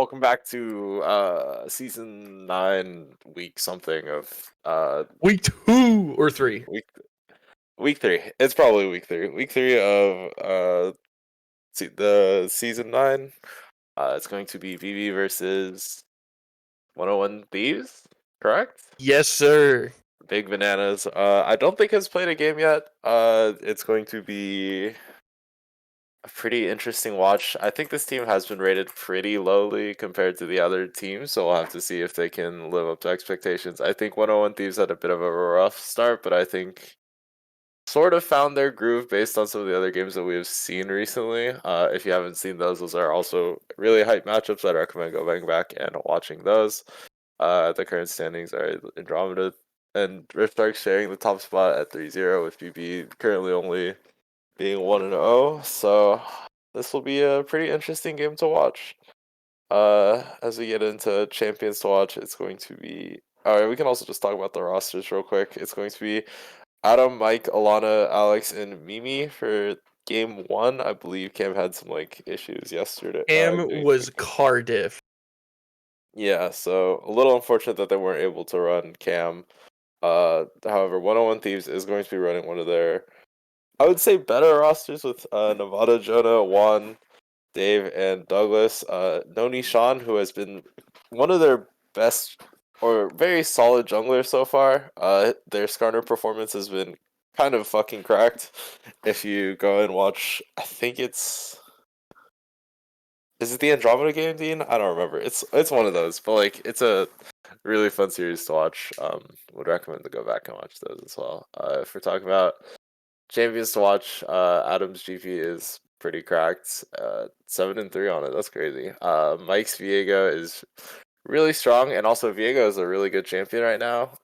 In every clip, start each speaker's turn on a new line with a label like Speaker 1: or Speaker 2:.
Speaker 1: welcome back to season 9, week something of
Speaker 2: Week 2 or 3.
Speaker 1: week 3. It's probably week 3. Week 3 of the season 9. It's going to be VB versus 101 Thieves, correct?
Speaker 2: Yes, sir.
Speaker 1: Big Bananas. I don't think has played a game yet. It's going to be a pretty interesting watch. I think this team has been rated pretty lowly compared to the other teams, so we'll have to see if they can live up to expectations. I think 101 Thieves had a bit of a rough start, but I think sort of found their groove based on some of the other games that we have seen recently. If you haven't seen those are also really hype matchups. I'd recommend going back and watching those. The current standings are Andromeda and Riftark sharing the top spot at 3-0 with BB currently only being 1-0, so this will be a pretty interesting game to watch. As we get into champions to watch, it's going to be. All right, we can also just talk about the rosters real quick. It's going to be Adam, Mike, Alana, Alex, and Mimi for game 1. I believe Cam had some issues yesterday.
Speaker 2: Cam was Cardiff.
Speaker 1: Yeah, so a little unfortunate that they weren't able to run Cam. However, 101 Thieves is going to be running one of their, I would say, better rosters with Nevada, Jonah, Juan, Dave, and Douglas. Noni Sean, who has been one of their best or very solid junglers so far. Their Skarner performance has been kind of fucking cracked. If you go and watch, I think is it the Andromeda game, Dean? I don't remember. It's one of those, but it's a really fun series to watch. Would recommend to go back and watch those as well. If we're talking about champions to watch, Adam's GP is pretty cracked. 7-3 on it. That's crazy. Mike's Viego is really strong, and also Viego is a really good champion right now.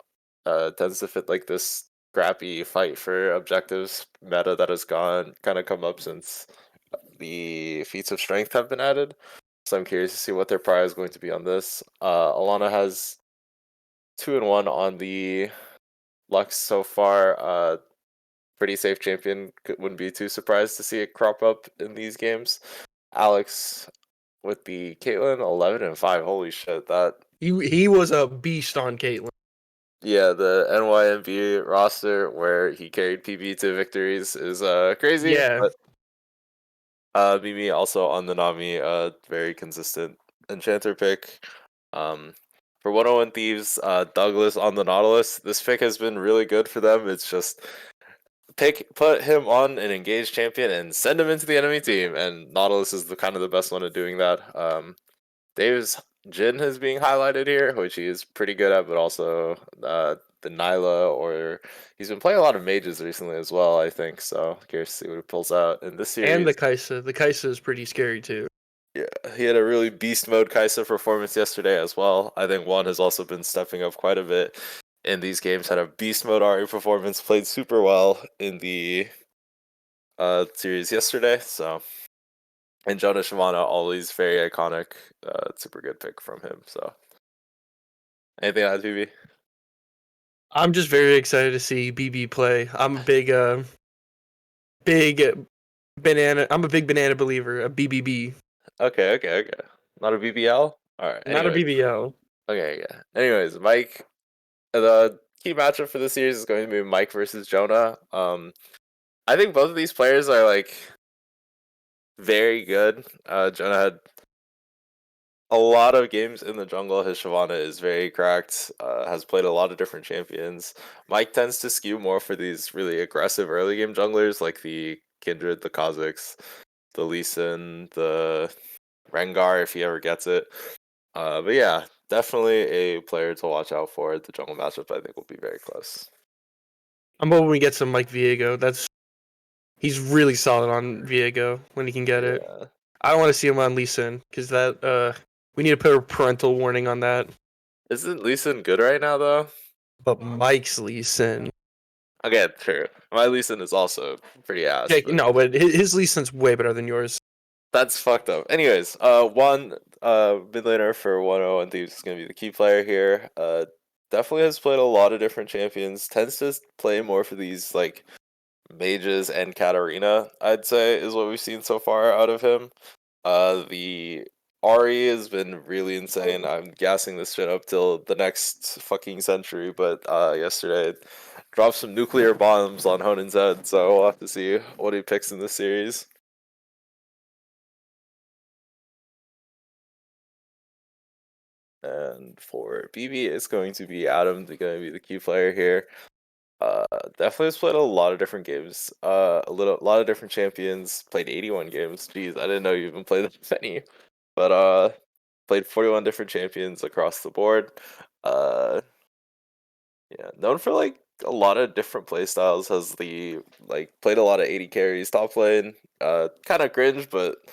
Speaker 1: Tends to fit this scrappy fight for objectives meta that has come up since the feats of strength have been added. So I'm curious to see what their prize is going to be on this. Alana has 2-1 on the Lux so far. Pretty safe champion. Wouldn't be too surprised to see it crop up in these games. Alex with the Caitlyn 11-5. Holy shit, that
Speaker 2: He was a beast on Caitlyn.
Speaker 1: yeah, the NYMB roster where he carried PB to victories is crazy.
Speaker 2: Yeah.
Speaker 1: But Mimi also on the Nami, very consistent enchanter pick. For 101 Thieves, Douglas on the Nautilus. This pick has been really good for them. It's just put him on an engaged champion and send him into the enemy team, and Nautilus is the best one at doing that. Dave's Jin is being highlighted here, which he is pretty good at, but also the Nyla, or he's been playing a lot of mages recently as well, I think. So curious to see what he pulls out in this series.
Speaker 2: And the Kaisa. The Kaisa is pretty scary too.
Speaker 1: Yeah, he had a really beast mode Kaisa performance yesterday as well. I think Juan has also been stepping up quite a bit in these games. Had a beast mode Ari performance, played super well in the series yesterday. So, and Jonah Shimano, always very iconic, super good pick from him. So, anything on TV?
Speaker 2: I'm just very excited to see BB play. I'm a big banana. I'm a big banana believer. A BBB.
Speaker 1: Okay. Not a BBL. All right.
Speaker 2: Not a BBL.
Speaker 1: Okay, yeah. Anyways, Mike, the key matchup for this series is going to be Mike versus Jonah. I think both of these players are very good. Jonah had a lot of games in the jungle. His Shyvana is very cracked. Has played a lot of different champions. Mike tends to skew more for these really aggressive early game junglers like the Kindred, the Kha'Zix, the Lee Sin, the Rengar if he ever gets it. But yeah, definitely a player to watch out for. The jungle matchup I think will be very close.
Speaker 2: I'm hoping we get some Mike Viego. He's really solid on Viego when he can get it. I don't want to see him on Lee Sin because we need to put a parental warning on that.
Speaker 1: Isn't Lee Sin good right now though?
Speaker 2: But Mike's Lee Sin.
Speaker 1: Okay, true. My Lee Sin is also pretty ass.
Speaker 2: Yeah,
Speaker 1: but
Speaker 2: no, but his Lee Sin's way better than yours.
Speaker 1: That's fucked up. Anyways, one mid laner for 101 Thieves is gonna be the key player here. Definitely has played a lot of different champions. Tends to play more for these mages and Katarina, I'd say, is what we've seen so far out of him. The Ari has been really insane. I'm gassing this shit up till the next fucking century, but yesterday dropped some nuclear bombs on Honen's head, so we'll have to see what he picks in this series. And for BB, it's going to be Adam, going to be the key player here. Definitely has played a lot of different games. Lot of different champions. Played 81 games. Jeez, I didn't know you even played that many. But played 41 different champions across the board. Uh, yeah, known for like a lot of different play styles. Has the like played a lot of 80 carries top lane. Kind of cringe, but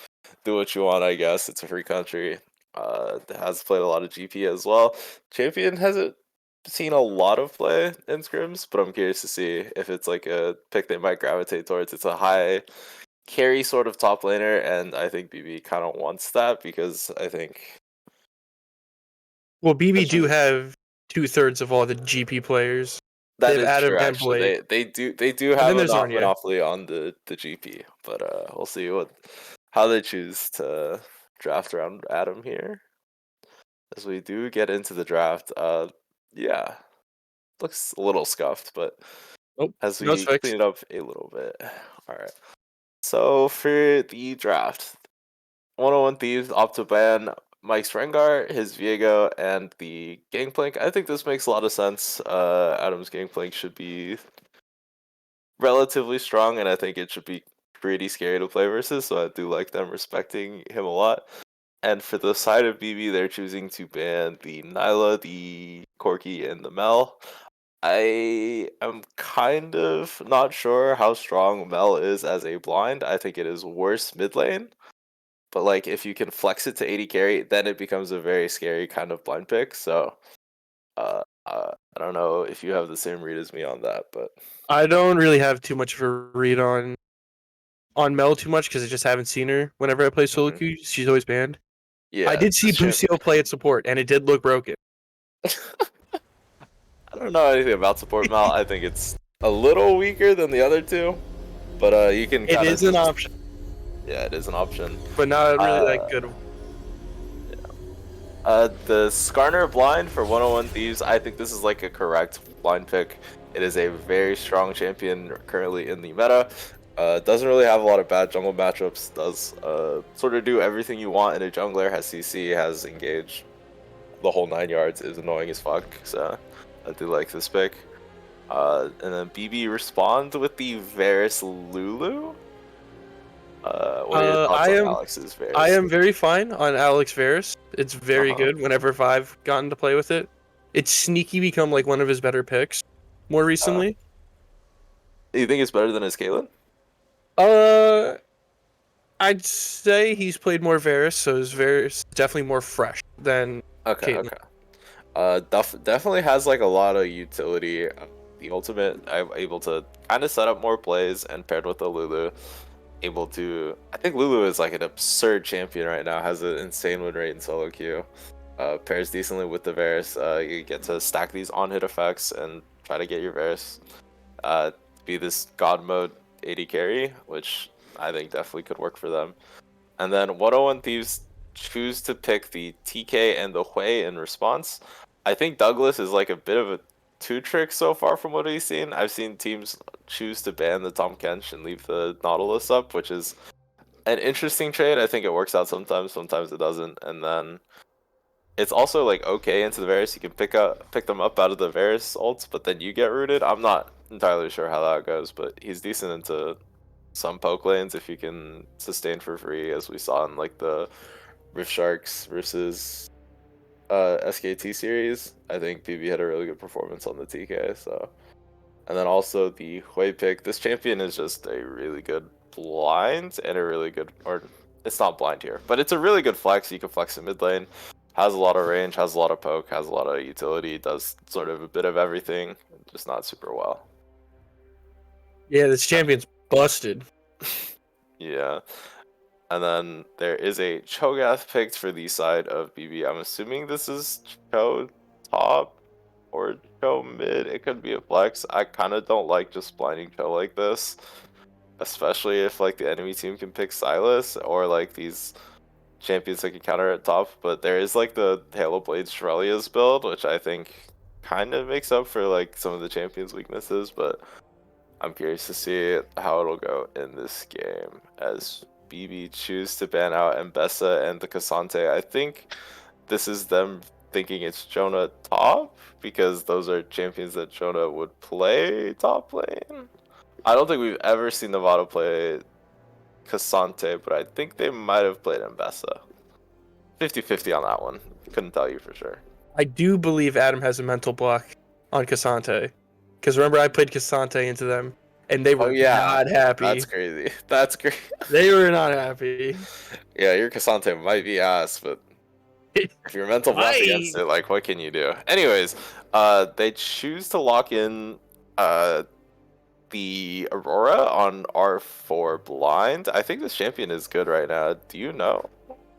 Speaker 1: do what you want, I guess. It's a free country. Has played a lot of GP as well. Champion hasn't seen a lot of play in scrims, but I'm curious to see if it's like a pick they might gravitate towards. It's a high carry sort of top laner, and I think BB kind of wants that because I think
Speaker 2: Well, BB
Speaker 1: that's
Speaker 2: do
Speaker 1: just
Speaker 2: have 2/3 of all the GP players. They
Speaker 1: that
Speaker 2: have
Speaker 1: is
Speaker 2: Adam
Speaker 1: true.
Speaker 2: and
Speaker 1: Actually,
Speaker 2: Blade,
Speaker 1: they do
Speaker 2: and
Speaker 1: have
Speaker 2: then
Speaker 1: a
Speaker 2: there's
Speaker 1: not
Speaker 2: Arnya.
Speaker 1: monopoly on the GP, but we'll see how they choose to draft around Adam here. As we do get into the draft, yeah, looks a little scuffed, but
Speaker 2: Oh,
Speaker 1: as
Speaker 2: no, it's
Speaker 1: we clean
Speaker 2: fixed.
Speaker 1: it up a little bit. All right. So for the draft, 101 Thieves, Optoban, Mike's Rengar, his Viego, and the Gangplank. I think this makes a lot of sense. Adam's Gangplank should be relatively strong, and I think it should be pretty scary to play versus. So I do like them respecting him a lot. And for the side of BB, they're choosing to ban the Nyla, the Corki, and the Mel. I am kind of not sure how strong Mel is as a blind. I think it is worse mid lane. But like if you can flex it to 80 carry, then it becomes a very scary kind of blind pick. So I don't know if you have the same read as me on that, but
Speaker 2: I don't really have too much of a read on Mel too much because I just haven't seen her. Whenever I play solo
Speaker 1: mhm.
Speaker 2: queue, she's always banned. I
Speaker 1: Yeah,
Speaker 2: did see
Speaker 1: this champ.
Speaker 2: Lucio play at support, and it did look broken.
Speaker 1: I don't know anything about support Mel. I think it's a little weaker than the other two, but you can
Speaker 2: It
Speaker 1: kind of
Speaker 2: is an
Speaker 1: just
Speaker 2: option,
Speaker 1: yeah, it is an option.
Speaker 2: but not really that
Speaker 1: Uh,
Speaker 2: good.
Speaker 1: the Skarner blind for 101 Thieves, I think this is like a correct blind pick. It is a very strong champion currently in the meta. Doesn't really have a lot of bad jungle matchups. Does sort of do everything you want in a jungler. Has CC, has engage. The whole 9 yards is annoying as fuck. So I do like this pick. And then BB responds with the Varus Lulu. What are your thoughts
Speaker 2: I
Speaker 1: on
Speaker 2: am
Speaker 1: Alex's
Speaker 2: I
Speaker 1: Varus?
Speaker 2: am very fine on Alex Varus. It's very
Speaker 1: Uh-huh.
Speaker 2: good whenever I've gotten to play with it. It's sneaky become like one of his better picks more
Speaker 1: Uh,
Speaker 2: recently.
Speaker 1: you think it's better than his Caitlyn?
Speaker 2: Uh, I'd say he's played more Varus, so his Varus is definitely more fresh than
Speaker 1: Okay,
Speaker 2: Caitlyn.
Speaker 1: okay. Definitely has like a lot of utility. The ultimate, I'm able to kind of set up more plays, and paired with the Lulu, able to. I think Lulu is like an absurd champion right now. Has an insane win rate in solo queue. Pairs decently with the Varus. You get to stack these on hit effects and try to get your Varus be this god mode 80 carry, which I think definitely could work for them. And then 101 Thieves choose to pick the TK and the Hui in response. I think Douglas is like a bit of a two trick so far from what we've seen. I've seen teams choose to ban the Tom Kench and leave the Nautilus up, which is an interesting trade. I think it works out sometimes, sometimes it doesn't. And then it's also like okay into the Varus. You can pick them up out of the Varus ults, but then you get rooted. I'm not entirely sure how that goes, but he's decent into some poke lanes if you can sustain for free, as we saw in like the Rift Sharks versus SKT series. I think PB had a really good performance on the TK. So, and then also the Hui pick. This champion is just a really good blind and a really good, or it's not blind here, but it's a really good flex. You can flex in mid lane. Has a lot of range, has a lot of poke, has a lot of utility, does sort of a bit of everything, just not super well.
Speaker 2: Yeah, this champion's busted.
Speaker 1: Yeah. And then there is a Cho'Gath picked for the side of BB. I'm assuming this is Cho top or Cho mid. It could be a flex. I kind of don't like just blinding Cho like this, especially if like the enemy team can pick Silas or like these champions that can counter at top, but there is like the Halo Blade Shurelia's build, which I think kind of makes up for like some of the champions' weaknesses, but I'm curious to see how it'll go in this game as BB choose to ban out Mbessa and the Cassante. I think this is them thinking it's Jonah top because those are champions that Jonah would play top lane. I don't think we've ever seen Nevada play Cassante, but I think they might have played Mbessa. 50-50 on that one. Couldn't tell you for sure.
Speaker 2: I do believe Adam has a mental block on Cassante. Because remember, I played Cassante into them, and they were not happy.
Speaker 1: That's crazy. That's great.
Speaker 2: They were not happy.
Speaker 1: Yeah, your Cassante might be ass, but if you're mental block against it, like, what can you do? Anyways, they choose to lock in the Aurora on R4 blind. I think this champion is good right now. Do you know?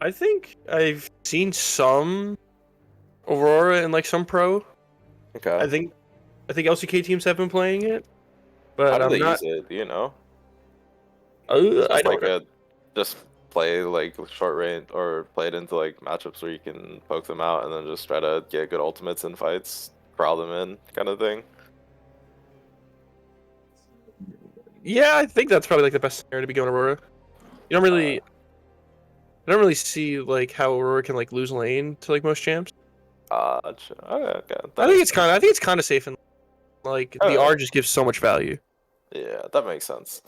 Speaker 2: I think I've seen some Aurora and like some pro.
Speaker 1: Okay.
Speaker 2: I think LCK teams have been playing it, but
Speaker 1: how do
Speaker 2: I'm
Speaker 1: they
Speaker 2: not.
Speaker 1: use it? Do you know?
Speaker 2: I don't
Speaker 1: like
Speaker 2: know.
Speaker 1: just play like short range or play it into like matchups where you can poke them out and then just try to get good ultimates in fights, corral them in, kind of thing.
Speaker 2: Yeah, I think that's probably like the best scenario to be going Aurora. You don't really, I don't really see like how Aurora can like lose lane to like most champs.
Speaker 1: Okay.
Speaker 2: I think it's kind of safe and like the R just gives so much value.
Speaker 1: Yeah, that makes sense.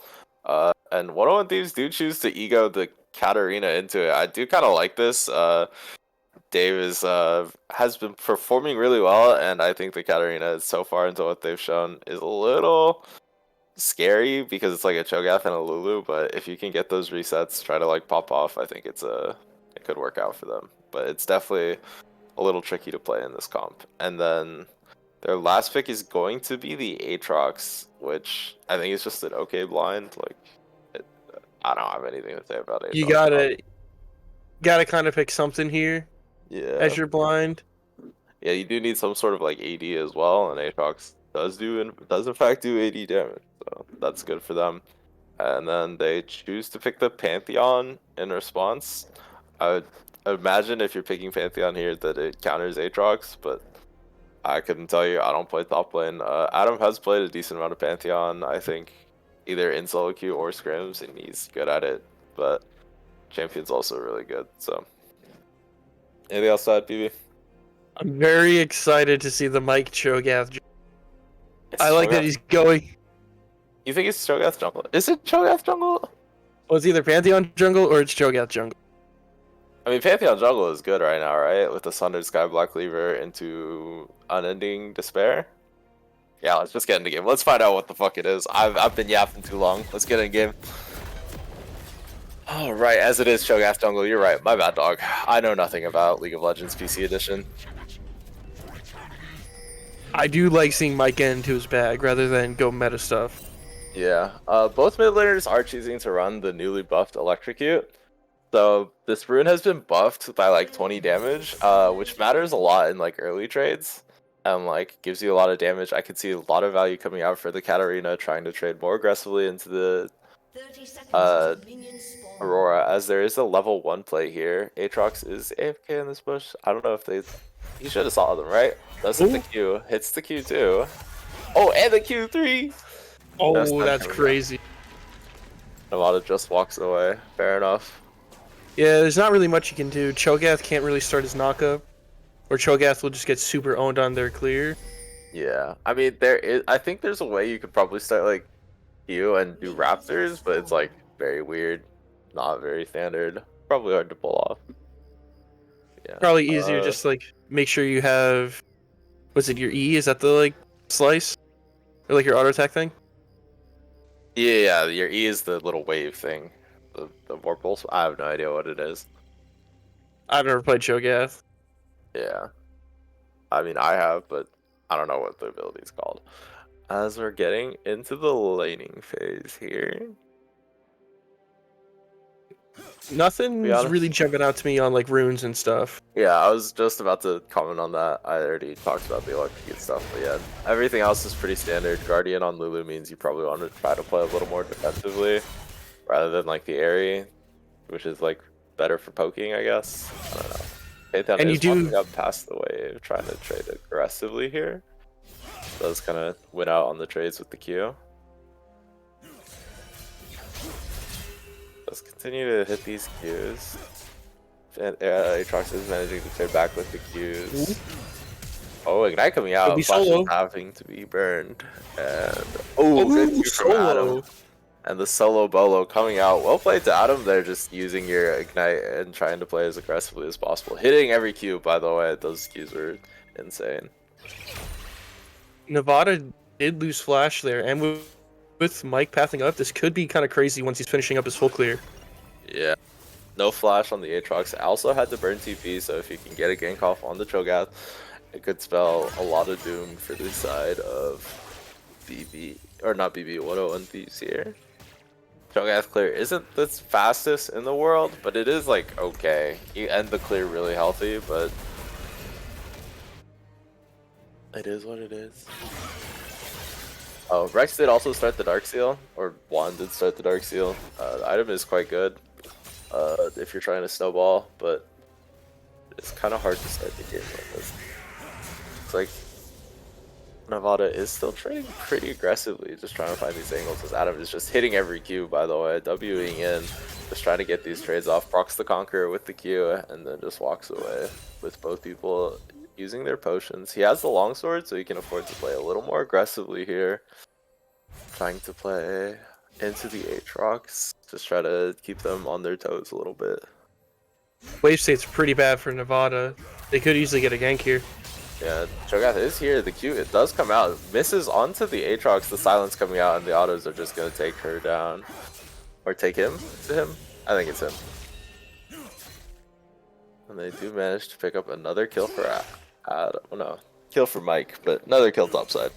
Speaker 1: And 101 Thieves do choose to ego the Katarina into it. I do kind of like this. Dave is has been performing really well, and I think the Katarina so far into what they've shown is a little scary because it's like a Cho'Gath and a Lulu. But if you can get those resets, try to like pop off, I think it could work out for them. But it's definitely a little tricky to play in this comp. And then their last pick is going to be the Aatrox, which I think is just an okay blind. Like, I don't have anything to say about Aatrox.
Speaker 2: You gotta kind of pick something here.
Speaker 1: Yeah.
Speaker 2: As your blind.
Speaker 1: Yeah, you do need some sort of like AD as well, and Aatrox does in fact do AD damage, so that's good for them. And then they choose to pick the Pantheon in response. I would imagine if you're picking Pantheon here that it counters Aatrox, but I couldn't tell you. I don't play top lane. Adam has played a decent amount of Pantheon, I think, either in solo queue or scrims, and he's good at it. But Champion's also really good. So, anything else to add, BB?
Speaker 2: I'm very excited to see the Mike Cho'Gath. I like that he's going.
Speaker 1: You think it's Cho'Gath jungle? Is it Cho'Gath jungle?
Speaker 2: Well, it's either Pantheon jungle or it's Cho'Gath jungle.
Speaker 1: I mean, Pantheon jungle is good right now, right? With the Sundered Skyblock Lever into Unending Despair. Yeah, let's just get into game. Let's find out what the fuck it is. I've been yapping too long. Let's get in game. All right, as it is Cho'Gath jungle. You're right. My bad, dog. I know nothing about League of Legends PC Edition.
Speaker 2: I do like seeing Mike get into his bag rather than go meta stuff.
Speaker 1: Yeah. Both mid laners are choosing to run the newly buffed Electrocute. So this rune has been buffed by like 20 damage, which matters a lot in like early trades. Like gives you a lot of damage. I could see a lot of value coming out for the Katarina trying to trade more aggressively into the Aurora, as there is a level 1 play here. Aatrox is AFK in this bush. I don't know if he should have saw them, right? Does hit the Q, hits the Q2. Oh, and the Q3!
Speaker 2: Oh, that's crazy.
Speaker 1: Nevada just walks away. Fair enough.
Speaker 2: Yeah, there's not really much you can do. Cho'Gath can't really start his knockup, or Cho'Gath will just get super owned on their clear.
Speaker 1: Yeah, I mean, I think there's a way you could probably start like Q and do Raptors, but it's like very weird, not very standard, probably hard to pull off. Yeah,
Speaker 2: probably easier just like make sure you have, was it your E? Is that the like slice, or like your auto attack thing?
Speaker 1: Yeah, your E is the little wave thing. The warp pulse. I have no idea what it is.
Speaker 2: I've never played Cho'Gath.
Speaker 1: Yeah. I mean, I have, but I don't know what the ability is called. As we're getting into the laning phase here.
Speaker 2: Nothing's really jumping out to me on like runes and stuff.
Speaker 1: Yeah, I was just about to comment on that. I already talked about the electrocute stuff, but yeah, everything else is pretty standard. Guardian on Lulu means you probably want to try to play a little more defensively rather than like the Aerie, which is like better for poking, I guess. I don't know. Pantheon
Speaker 2: And you
Speaker 1: is
Speaker 2: do
Speaker 1: walking up past the wave, trying to trade aggressively here. Does kind of win out on the trades with the Q. Let's continue to hit these Qs. And Aatrox is managing to trade back with the Qs. Oh, Ignite coming out. Flash is having to be burned. And good Q from Adam. And the solo bolo coming out. Well played to Adam there, just using your Ignite and trying to play as aggressively as possible. Hitting every Q, by the way. Those Qs were insane.
Speaker 2: Nevada did lose Flash there, and with Mike pathing up, this could be kind of crazy once he's finishing up his full clear.
Speaker 1: Yeah. No Flash on the Aatrox. Also had to burn TP, so if you can get a gank off on the Cho'Gath, it could spell a lot of doom for the side of BB, or not BB, 101 Thieves here. Cho'Gath clear isn't the fastest in the world, but it is like okay. You end the clear really healthy, but it is what it is. Oh, Rex did also start the Dark Seal, or Juan did start the Dark Seal. The item is quite good if you're trying to snowball, but it's kind of hard to start the game like this. It's like Nevada is still trading pretty aggressively, just trying to find these angles, as Adam is just hitting every Q, by the way, Wing in, just trying to get these trades off, procs the Conqueror with the Q, and then just walks away with both people using their potions. He has the longsword, so he can afford to play a little more aggressively here, trying to play into the Aatrox, just try to keep them on their toes a little bit.
Speaker 2: Wave state's pretty bad for Nevada. They could easily get a gank here.
Speaker 1: Yeah, Cho'Gath is here. The Q, it does come out. Misses onto the Aatrox, the silence coming out, and the autos are just going to take her down. Or take him? Is it him? I think it's him. And they do manage to pick up another kill for Adam. Oh, no, kill for Mike, but another kill topside.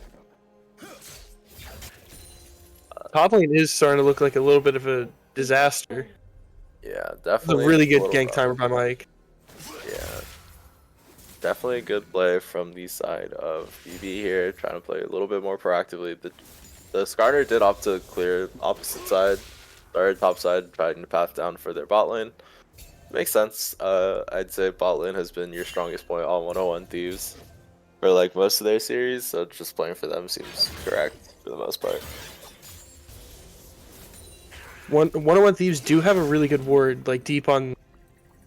Speaker 2: Top lane is starting to look like a little bit of a disaster.
Speaker 1: Yeah, definitely.
Speaker 2: It's a really good gank timer by Mike.
Speaker 1: Yeah. Definitely a good play from the side of BB here, trying to play a little bit more proactively. The Skarner did opt to clear opposite side, or top side, trying to path down for their bot lane. Makes sense. I'd say bot lane has been your strongest point on 101 Thieves for like most of their series, so just playing for them seems correct for the most part.
Speaker 2: 101 Thieves do have a really good ward, like deep on,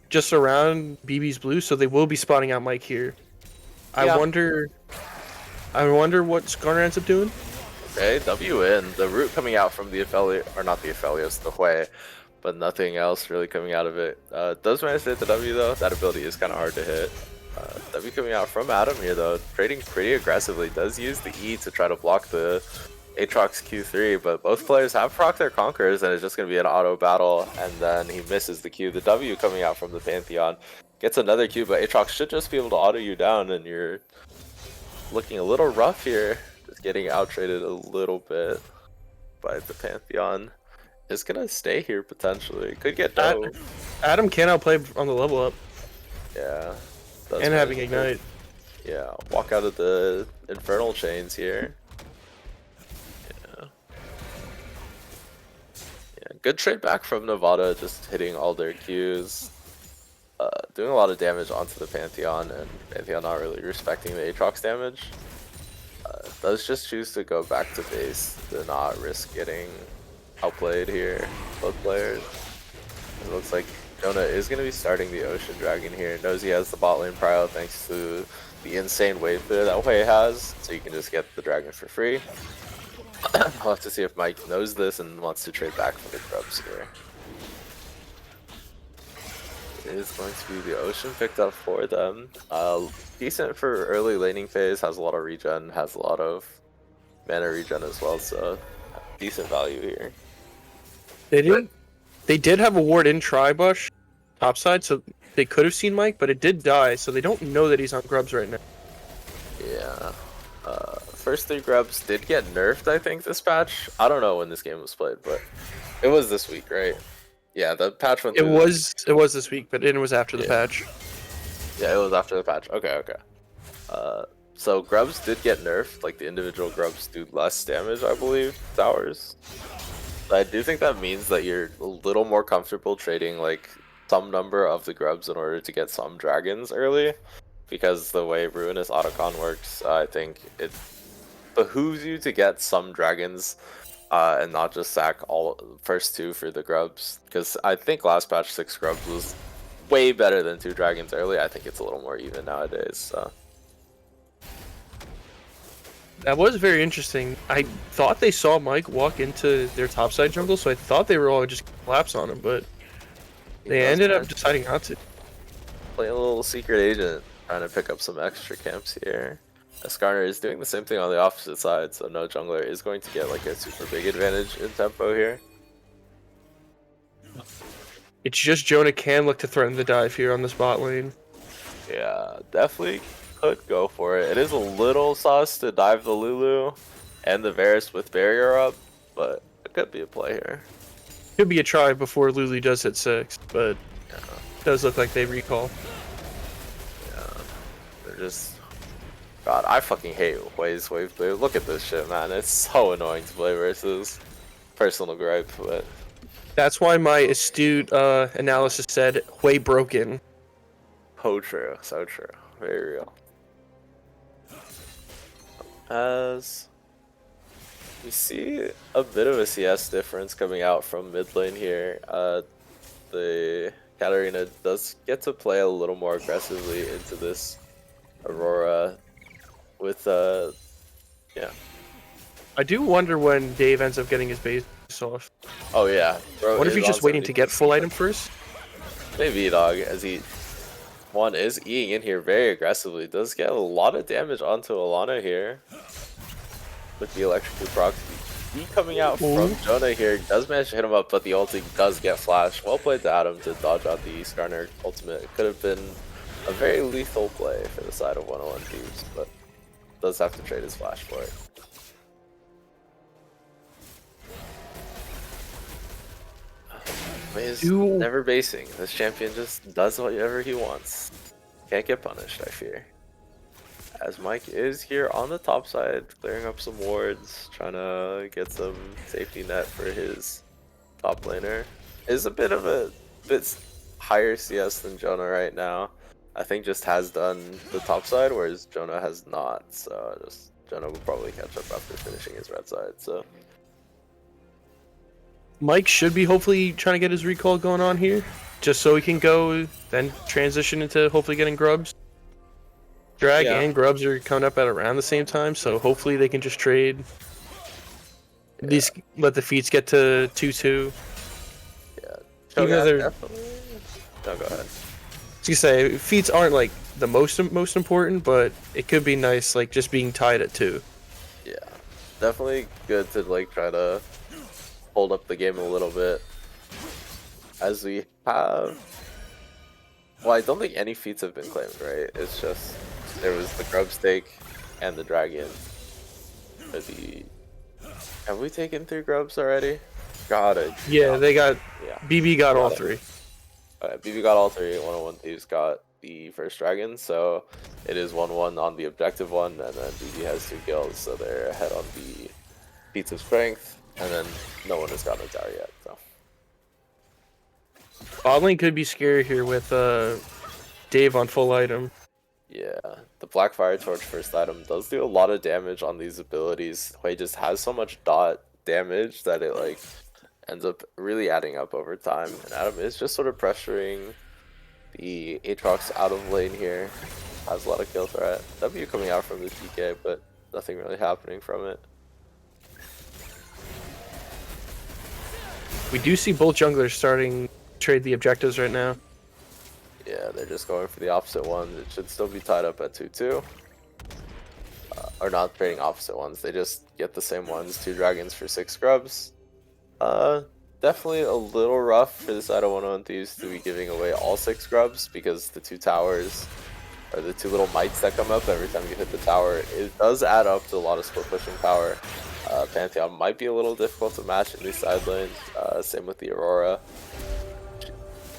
Speaker 2: just around BB's blue, so they will be spotting out Mike here. Yeah. I wonder what Skarner ends up doing.
Speaker 1: Okay, W in. The root coming out from the Aphelios, or not the Aphelios, the Hui, but nothing else really coming out of it. Does manage to hit the W though. That ability is kind of hard to hit. W coming out from Adam here though, trading pretty aggressively. Does use the E to try to block the Aatrox Q3, but both players have proc their Conquerors, and it's just going to be an auto battle, and then he misses the Q. The W coming out from the Pantheon gets another Q, but Aatrox should just be able to auto you down, and you're looking a little rough here. Just getting out-traded a little bit by the Pantheon. Is going to stay here potentially. Could get no.
Speaker 2: Adam can outplay on the level up.
Speaker 1: Yeah.
Speaker 2: And having Ignite.
Speaker 1: Yeah, walk out of the Infernal Chains here. Good trade back from Nevada, just hitting all their Qs, doing a lot of damage onto the Pantheon, and Pantheon not really respecting the Aatrox damage. Does just choose to go back to base to not risk getting outplayed here, both players. It looks like Jonah is going to be starting the Ocean Dragon here. Knows he has the bot lane prio thanks to the insane wave clear that Hui has, so you can just get the dragon for free. I'll have to see if Mike knows this and wants to trade back for the grubs here. It is going to be the Ocean picked up for them. Decent for early laning phase, has a lot of regen, has a lot of mana regen as well, so decent value here.
Speaker 2: They did have a ward in Tribush topside, so they could have seen Mike, but it did die, so they don't know that he's on grubs right now.
Speaker 1: Yeah. First 3 grubs did get nerfed, I think, this patch. I don't know when this game was played, but it was this week, right? Yeah, the patch went through.
Speaker 2: It was this week, but it was after the patch.
Speaker 1: Yeah, it was after the patch. Okay. So grubs did get nerfed. Like, the individual grubs do less damage, I believe, towers. But I do think that means that you're a little more comfortable trading, like, some number of the grubs in order to get some dragons early, because the way Ruinous Autocon works, I think it behooves you to get some dragons and not just sack all first 2 for the grubs, because I think last patch 6 grubs was way better than 2 dragons early. I think it's a little more even nowadays. So.
Speaker 2: That was very interesting. I thought they saw Mike walk into their topside jungle, so I thought they were all just collapse on him, but they ended up deciding not to.
Speaker 1: Playing a little secret agent, trying to pick up some extra camps here. Skarner is doing the same thing on the opposite side, so no jungler is going to get like a super big advantage in tempo here.
Speaker 2: It's just Jonah can look to threaten the dive here on this bot lane.
Speaker 1: Yeah, definitely could go for it. It is a little sus to dive the Lulu and the Varus with barrier up, but it could be a play here.
Speaker 2: Could be a try before Lulu does hit 6, but
Speaker 1: yeah.
Speaker 2: It does look like they recall.
Speaker 1: Yeah, they're just... God, I fucking hate Hui's wave play. Look at this shit, man. It's so annoying to play versus. Personal gripe, but...
Speaker 2: That's why my astute analysis said Hui broken.
Speaker 1: So true, so true. Very real. As we see a bit of a CS difference coming out from mid lane here, the Katarina does get to play a little more aggressively into this Aurora with yeah.
Speaker 2: I do wonder when Dave ends up getting his base off.
Speaker 1: Oh yeah. Bro,
Speaker 2: what if he's just waiting to get full item first?
Speaker 1: Maybe, dog, as he one is eating in here very aggressively. Does get a lot of damage onto Alana here with the electric proc. He coming out from Jonah here does manage to hit him up, but the ulti does get flashed. Well played to Adam to dodge out the Skarner ultimate. It could have been a very lethal play for the side of 101 Thieves, but does have to trade his flash for it. He's never basing. This champion just does whatever he wants. Can't get punished, I fear. As Mike is here on the top side, clearing up some wards, trying to get some safety net for his top laner. Is a bit of a bit higher CS than Jonah right now. I think just has done the top side, whereas Jonah has not. So just Jonah will probably catch up after finishing his red side. So.
Speaker 2: Mike should be hopefully trying to get his recall going on here, just so he can go then transition into hopefully getting grubs. Drag and grubs are coming up at around the same time, so hopefully they can just trade. At least let the feats get to 2-2.
Speaker 1: Yeah.
Speaker 2: So
Speaker 1: definitely. No, go ahead.
Speaker 2: I was gonna say feats aren't like the most important, but it could be nice like just being tied at 2.
Speaker 1: Yeah, definitely good to like try to hold up the game a little bit. As we have, well, I don't think any feats have been claimed, right? It's just there was the grub stake and the dragon. Have we taken 3 grubs already? Got it.
Speaker 2: Yeah, they got. Yeah. BB got all 3.
Speaker 1: Alright, BB got all 3. 101 Thieves got the first dragon, so it is 1-1 on the objective one, and then BB has 2 kills, so they're ahead on the feats of strength. And then no one has gotten a tower yet, so.
Speaker 2: Bot lane could be scary here with Dave on full item.
Speaker 1: Yeah, the Black Fire Torch first item does do a lot of damage on these abilities. Hui just has so much dot damage that it like ends up really adding up over time. And Adam is just sort of pressuring the Aatrox out of lane here. Has a lot of kill threat. W coming out from the TK, but nothing really happening from it.
Speaker 2: We do see both junglers starting to trade the objectives right now.
Speaker 1: Yeah, they're just going for the opposite ones. It should still be tied up at 2-2. Or not trading opposite ones. They just get the same ones. 2 dragons for 6 scrubs. Definitely a little rough for the side of 101 Thieves to be giving away all 6 scrubs, because the 2 towers, or the 2 little mites that come up every time you hit the tower, it does add up to a lot of split pushing power. Pantheon might be a little difficult to match in these side lanes. Same with the Aurora,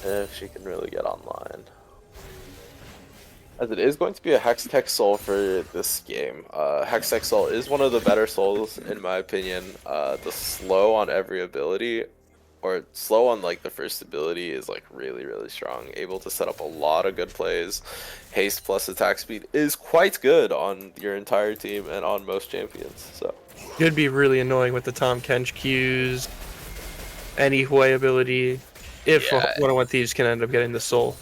Speaker 1: if she can really get online. As it is going to be a Hextech Soul for this game. Hextech Soul is one of the better souls in my opinion. The slow on every ability or slow on like the first ability is like really, really strong. Able to set up a lot of good plays. Haste plus attack speed is quite good on your entire team and on most champions. So
Speaker 2: Could be really annoying with the Tom Kench Qs, any Hue ability, if
Speaker 1: yeah,
Speaker 2: one of one Thieves can end up getting the soul.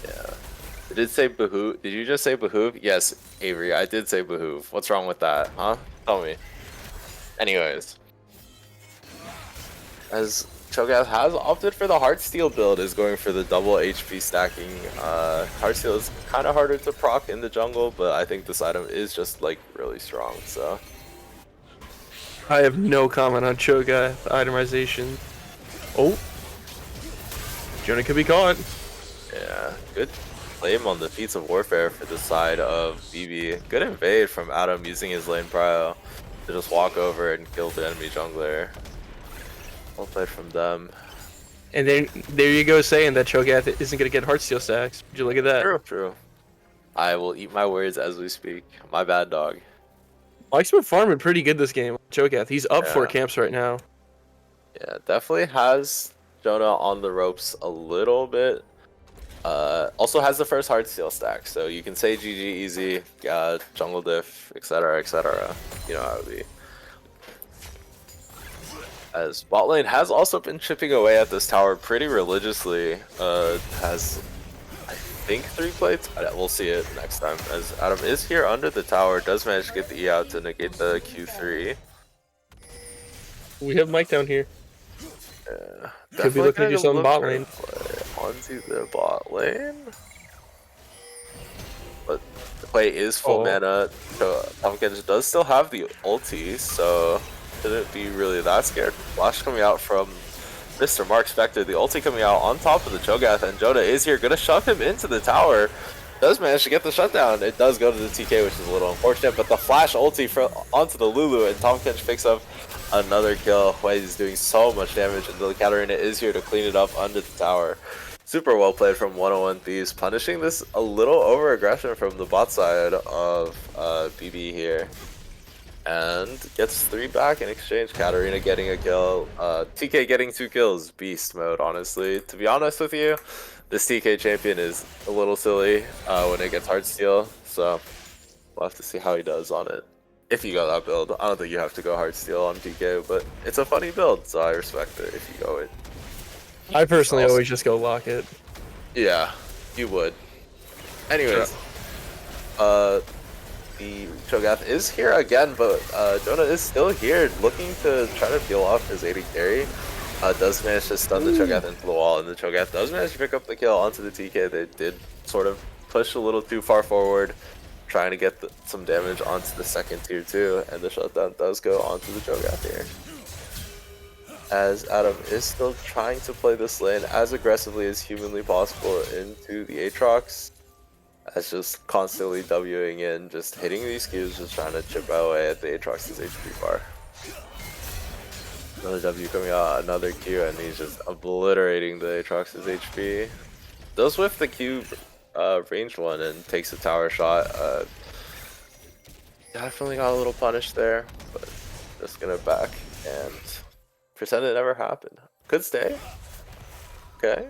Speaker 1: yeah. I did say behoove. Did you just say behoove? Yes, Avery, I did say behoove. What's wrong with that, huh? Tell me. Anyways, as Cho'Gath has opted for the Heartsteel build, is going for the double HP stacking. Heartsteel is kind of harder to proc in the jungle, but I think this item is just like really strong. So
Speaker 2: I have no comment on Cho'Gath itemization. Oh, Jonah could be caught.
Speaker 1: yeah, good claim on the feats of warfare for the side of BB. Good invade from Adam using his lane prio to just walk over and kill the enemy jungler. Well played from them.
Speaker 2: And then there you go, saying that Cho'Gath isn't going to get Heartsteel stacks. Would you look at that?
Speaker 1: True, true. I will eat my words as we speak. My bad, dog.
Speaker 2: Mike's been farming pretty good this game. Cho'Gath, he's up 4 camps right now.
Speaker 1: Yeah, definitely has Jonah on the ropes a little bit. Also has the first Heartsteel stack, so you can say GG easy, jungle diff, etc, etc. You know how it be. As bot lane has also been chipping away at this tower pretty religiously. Has, I think, 3 plates. We'll see it next time. As Adam is here under the tower, does manage to get the E out to negate the Q3.
Speaker 2: We have Mike down here. Could be
Speaker 1: Definitely
Speaker 2: looking to do something bot lane.
Speaker 1: Onto the bot lane. But the play is full mana. Pumpkin does still have the ulti, so shouldn't be really that scared. Flash coming out from Mr. Mark Spector. The ulti coming out on top of the Cho'Gath, and Jonah is here, gonna shove him into the tower. Does manage to get the shutdown. It does go to the TK, which is a little unfortunate, but the flash ulti onto the Lulu, and Tom Kench picks up another kill. He's doing so much damage, and the Katarina is here to clean it up under the tower. Super well played from 101 Thieves, punishing this a little over aggression from the bot side of BB here. And gets 3 back in exchange. Katarina getting a kill. TK getting 2 kills. Beast mode, honestly. To be honest with you, this TK champion is a little silly when it gets Heartsteel. So we'll have to see how he does on it. If you go that build. I don't think you have to go Heartsteel on TK, but it's a funny build, so I respect it if you go it.
Speaker 2: I personally always just go Locket.
Speaker 1: Yeah, you would. Anyways, the Cho'Gath is here again, but Jonah is still here, looking to try to peel off his AD carry. Does manage to stun the Cho'Gath into the wall, and the Cho'Gath does manage to pick up the kill onto the TK. They did sort of push a little too far forward, trying to get some damage onto the second tier 2, and the shutdown does go onto the Cho'Gath here. As Adam is still trying to play this lane as aggressively as humanly possible into the Aatrox, as just constantly Wing in, just hitting these Qs, just trying to chip away at the Aatrox's HP bar. Another W coming out, another Q, and he's just obliterating the Aatrox's HP. Does whiff the Q ranged one and takes a tower shot. Definitely got a little punished there, but just gonna back and pretend it never happened. Could stay. Okay.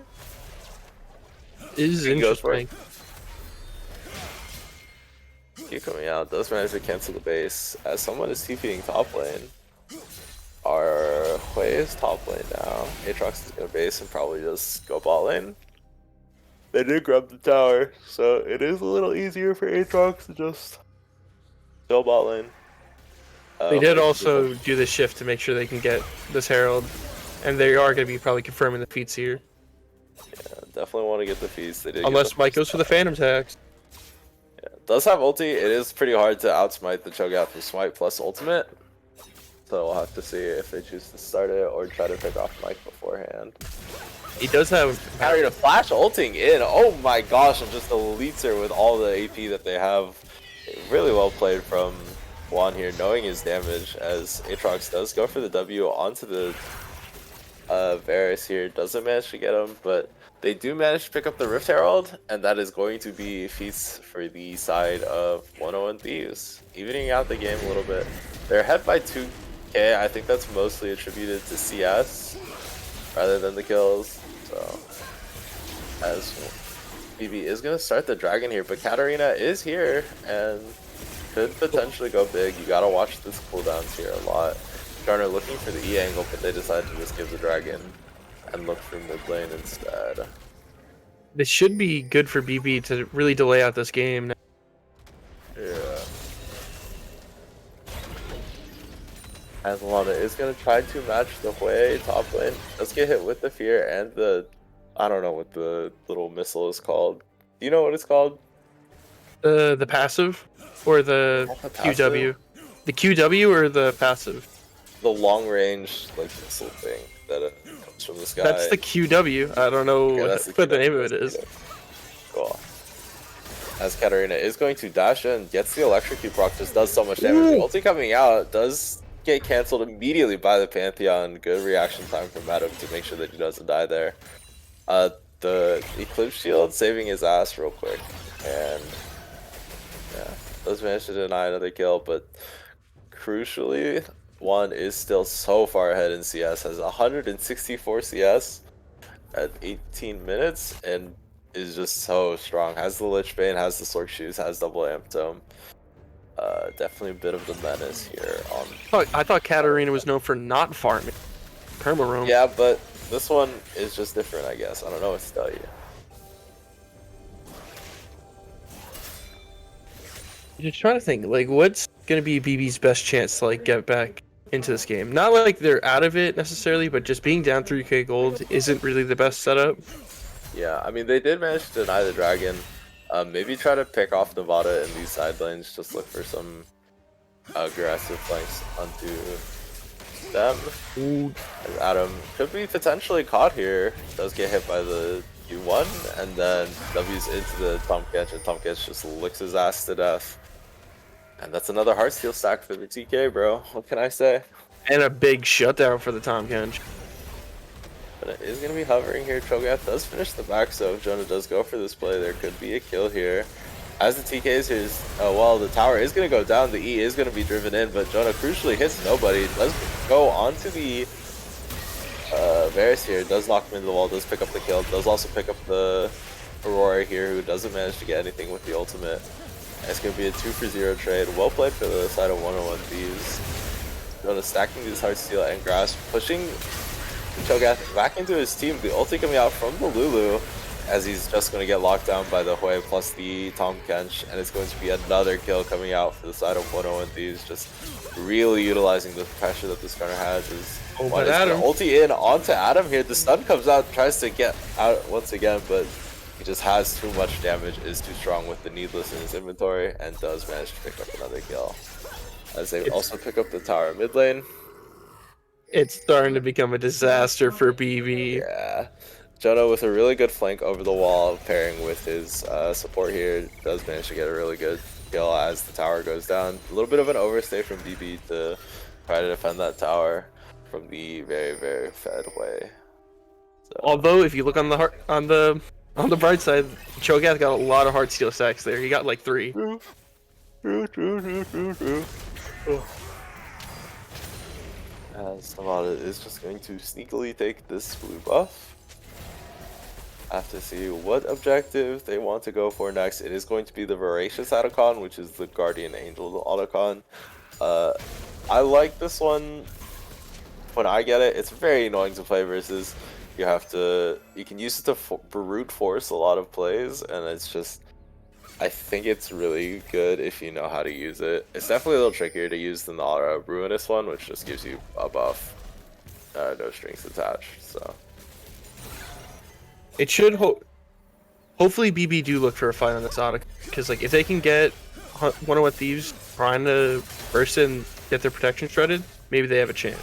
Speaker 2: Is interesting.
Speaker 1: Q coming out, does manage to cancel the base as someone is TPing top lane. Our Hui is top lane now. Aatrox is gonna base and probably just go bot lane. They did grab the tower, so it is a little easier for Aatrox to just go bot lane.
Speaker 2: They did also do the shift to make sure they can get this Herald, and they are going to be probably confirming the feats here.
Speaker 1: Yeah, definitely want to get the feats. They did.
Speaker 2: Unless Mike goes for the Phantom tax.
Speaker 1: Yeah, does have ulti. It is pretty hard to outsmite the Cho'Gath with smite plus ultimate. So we'll have to see if they choose to start it or try to pick off Mike beforehand.
Speaker 2: He does have
Speaker 1: Harry to flash ulting in. Oh my gosh, and just elites her with all the AP that they have. Really well played from Juan here, knowing his damage, as Aatrox does go for the W onto the Varus here. Doesn't manage to get him, but they do manage to pick up the Rift Herald, and that is going to be feats for the side of 101 Thieves, evening out the game a little bit. They're ahead by 2k. I think that's mostly attributed to CS. rather than the kills. So as BB is gonna start the dragon here, but Katarina is here and could potentially go big. You gotta watch this cooldowns here a lot. Garner looking for the E angle, but they decide to just give the dragon and look for mid lane instead.
Speaker 2: This should be good for BB to really delay out this game.
Speaker 1: Yeah. Azalana is going to try to match the Hui top lane. Does get hit with the fear and the... I don't know what the little missile is called. Do you know what it's called?
Speaker 2: The passive? Or the QW? The QW or the passive?
Speaker 1: The long range like missile thing that comes from the sky.
Speaker 2: That's the QW. I don't know what the name of it is.
Speaker 1: Cool. As Katarina is going to dash in, gets the electrocute proc, just does so much damage. The ulti coming out does get cancelled immediately by the Pantheon. Good reaction time from Adam to make sure that he doesn't die there. The Eclipse Shield saving his ass real quick. And yeah, does manage to deny another kill, but crucially, one is still so far ahead in CS, has 164 CS at 18 minutes, and is just so strong. Has the Lich Bane, has the Sork Shoes, has double Amp Tome. Definitely a bit of the menace here.
Speaker 2: I thought Katarina was known for not farming. Permaroam.
Speaker 1: Yeah, but this one is just different, I guess. I don't know what to tell you.
Speaker 2: Just trying to think, like, what's gonna be BB's best chance to like get back into this game? Not like they're out of it necessarily, but just being down 3k gold isn't really the best setup.
Speaker 1: Yeah, I mean, they did manage to deny the dragon. Maybe try to pick off Nevada in these side lanes. Just look for some aggressive flanks onto them.
Speaker 2: Ooh.
Speaker 1: Adam could be potentially caught here. Does get hit by the Q1, and then W's into the Tom Catch, and Tom Catch just licks his ass to death. And that's another Heartsteel stack for the TK, bro. What can I say?
Speaker 2: And a big shutdown for the Tom Kench.
Speaker 1: But it is going to be hovering here. Cho'Gath does finish the back, so if Jonah does go for this play, there could be a kill here. As the TKs is, well, the tower is going to go down, the E is going to be driven in, but Jonah crucially hits nobody. Does go onto the Varus here, does knock him into the wall, does pick up the kill, does also pick up the Aurora here, who doesn't manage to get anything with the ultimate. And it's going to be a 2-for-0 trade. Well played for the side of 101 Thieves. Jonah stacking these Heartsteel and Grasp, pushing Cho'Gath back into his team. The ulti coming out from the Lulu, as he's just going to get locked down by the Hui plus the Tom Kench, and it's going to be another kill coming out for the side of 101 Thieves, just really utilizing the pressure that this Gunner has. Ulti in onto Adam here. The stun comes out, tries to get out once again, but he just has too much damage, is too strong with the Needless in his inventory, and does manage to pick up another kill. As they also pick up the tower mid lane.
Speaker 2: It's starting to become a disaster for BB.
Speaker 1: Yeah. Jonah with a really good flank over the wall, pairing with his support here, does manage to get a really good kill as the tower goes down. A little bit of an overstay from BB to try to defend that tower from the very, very fed way. So.
Speaker 2: Although, if you look on the bright side, Cho'Gath got a lot of Heartsteel stacks there. He got like 3.
Speaker 1: True. As Nevada is just going to sneakily take this blue buff. Have to see what objective they want to go for next. It is going to be the Voracious Autocon, which is the Guardian Angel Autocon. I like this one when I get it. It's very annoying to play versus. You can use it to brute force a lot of plays, and it's just, I think it's really good if you know how to use it. It's definitely a little trickier to use than the Ruinous one, which just gives you a buff, no strings attached. So
Speaker 2: it should hopefully BB do look for a fight on this Autocon, because like if they can get 101 Thieves trying to burst and get their protection shredded, maybe they have a chance.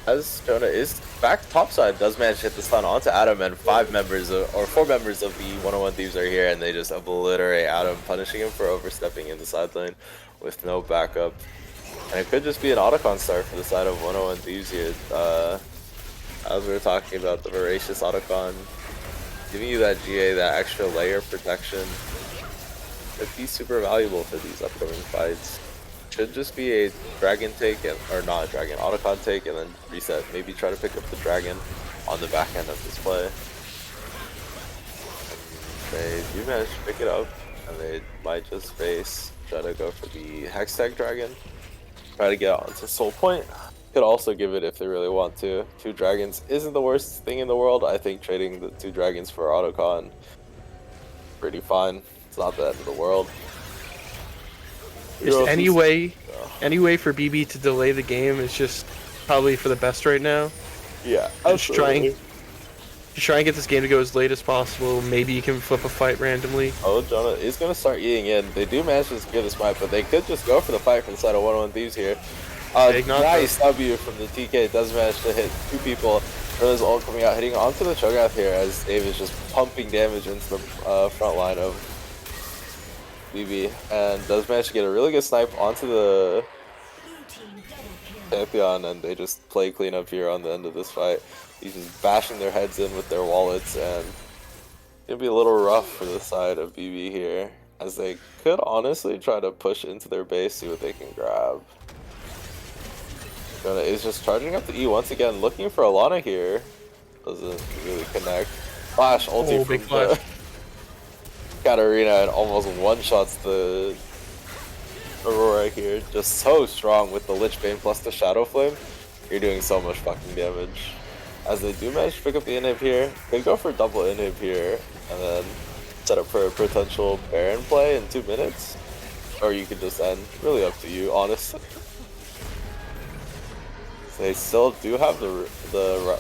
Speaker 1: As Jonah is back topside, does manage to hit the stun onto Adam, and 4 members of the 101 Thieves are here, and they just obliterate Adam, punishing him for overstepping in the side lane with no backup. And it could just be an Autocon start for the side of 101 Thieves here. As we were talking about, the Voracious Autocon giving you that GA, that extra layer of protection, could be super valuable for these upcoming fights. Should just be a dragon take, or not a dragon, Autocon take, and then reset. Maybe try to pick up the dragon on the back end of this play. And they do manage to pick it up, and they might just try to go for the Hextech Dragon. Try to get onto Soul Point. Could also give it if they really want to. 2 dragons isn't the worst thing in the world. I think trading the 2 dragons for Autocon, pretty fine. It's not the end of the world.
Speaker 2: Just any way for BB to delay the game is just probably for the best right now.
Speaker 1: Yeah,
Speaker 2: just try and get this game to go as late as possible. Maybe you can flip a fight randomly.
Speaker 1: Oh, Jonah is going to start eating in. They do manage to get a smite, but they could just go for the fight from the side of 101 Thieves here. Nice W from the TK. Does manage to hit 2 people. There's all coming out, hitting onto the Cho'Gath here as Dave is just pumping damage into the front line of BB, and does manage to get a really good snipe onto the Pantheon, and they just play cleanup here on the end of this fight. He's just bashing their heads in with their wallets, and it'll be a little rough for the side of BB here, as they could honestly try to push into their base, see what they can grab. Jonah is just charging up the E once again, looking for Alana here. Doesn't really connect. Flash ulti from the Katarina, and almost one-shots the Aurora here. Just so strong with the Lich Bane plus the Shadow Flame. You're doing so much fucking damage. As they do manage to pick up the inhib here. Could go for double inhib here, and then set up for a potential Baron play in 2 minutes. Or you could just end. Really up to you, honestly. They still do have the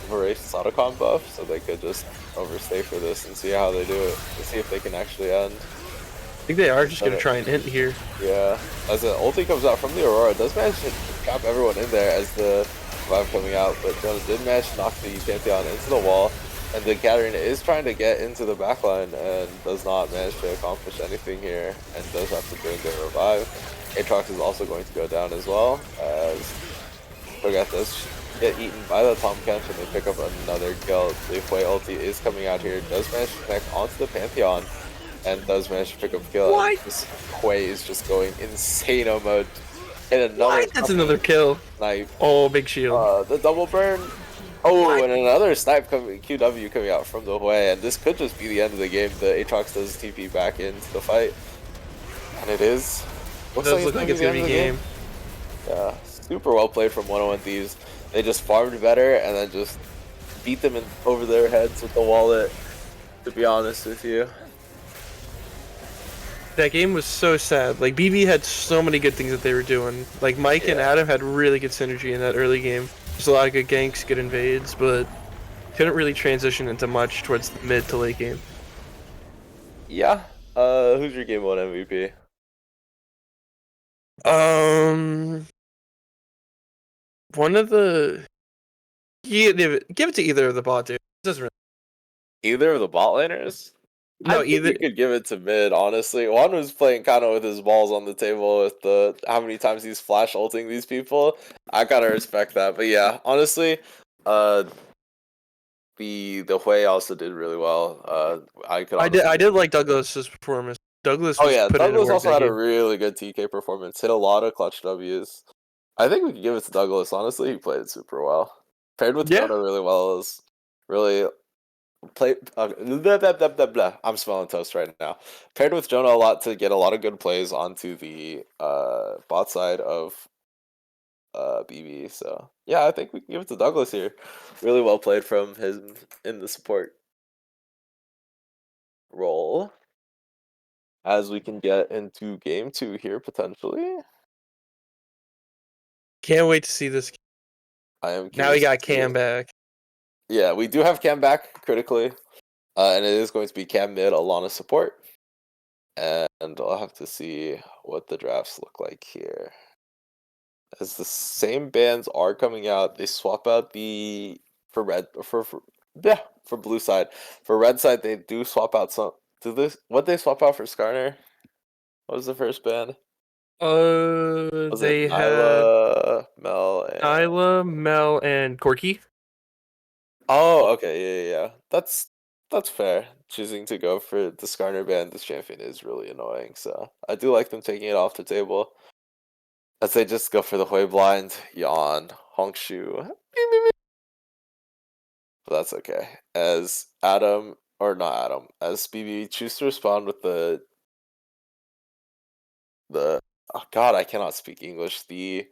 Speaker 1: Voracious Autocon buff, so they could just overstay for this and see how they do it. To see if they can actually end.
Speaker 2: I think they are just going to try and hit here.
Speaker 1: Yeah. As the ulti comes out from the Aurora, it does manage to cap everyone in there as the revive coming out, but Jonah did manage to knock the Pantheon into the wall, and the Katarina is trying to get into the backline and does not manage to accomplish anything here, and does have to bring the revive. Aatrox is also going to go down as well, as Cho'Gath does get eaten by the Tahm Kench, and they pick up another kill. The Hui ulti is coming out here, does manage to connect onto the Pantheon, and does manage to pick up a kill.
Speaker 2: What?
Speaker 1: This Hui is just going insano mode. Hit another.
Speaker 2: That's another kill.
Speaker 1: Knife.
Speaker 2: Oh, big shield.
Speaker 1: The double burn. Oh, and another snipe QW coming out from the Hui, and this could just be the end of the game. The Aatrox does TP back into the fight, and it is.
Speaker 2: It does look like it's gonna be a game.
Speaker 1: Yeah, super well played from 101 Thieves. They just farmed better and then just beat them over their heads with the wallet, to be honest with you.
Speaker 2: That game was so sad. Like, BB had so many good things that they were doing. Like, Mike and Adam had really good synergy in that early game. There's a lot of good ganks, good invades, but couldn't really transition into much towards the mid to late game.
Speaker 1: Yeah. Who's your game 1 MVP?
Speaker 2: One of the... Give it to either of the bot dudes. Doesn't really...
Speaker 1: Either of the bot laners?
Speaker 2: No,
Speaker 1: either. You could give it to mid, honestly. Juan was playing kind of with his balls on the table with the how many times he's flash ulting these people. I kind of respect that, but yeah, honestly, the Hui also did really well. I
Speaker 2: did like Douglas's performance. Douglas
Speaker 1: also had a really good TK performance. Hit a lot of clutch Ws. I think we could give it to Douglas. Honestly, he played it super well. Paired with Jonah really well. Is really. I'm smelling toast right now. Paired with Jonah a lot to get a lot of good plays onto the bot side of BB. So yeah, I think we can give it to Douglas here. Really well played from him in the support role. As we can get into game 2 here potentially.
Speaker 2: Can't wait to see this.
Speaker 1: I am.
Speaker 2: Now we got Cam back.
Speaker 1: Yeah, we do have Cam back critically. And it is going to be Cam mid, Alana support. And I'll have to see what the drafts look like here. As the same bands are coming out, they swap out the for blue side. For red side, they do swap out some. What they swap out for Skarner? What was the first band?
Speaker 2: They had Nyla, Mel, and Corky.
Speaker 1: Oh, okay, yeah. That's fair. Choosing to go for the Skarner ban, this champion is really annoying. So I do like them taking it off the table. As they just go for the Hui blind, Yawn, Hongshu. but that's okay. As Adam, or not Adam, as BB choose to respond with the oh God, I cannot speak English. The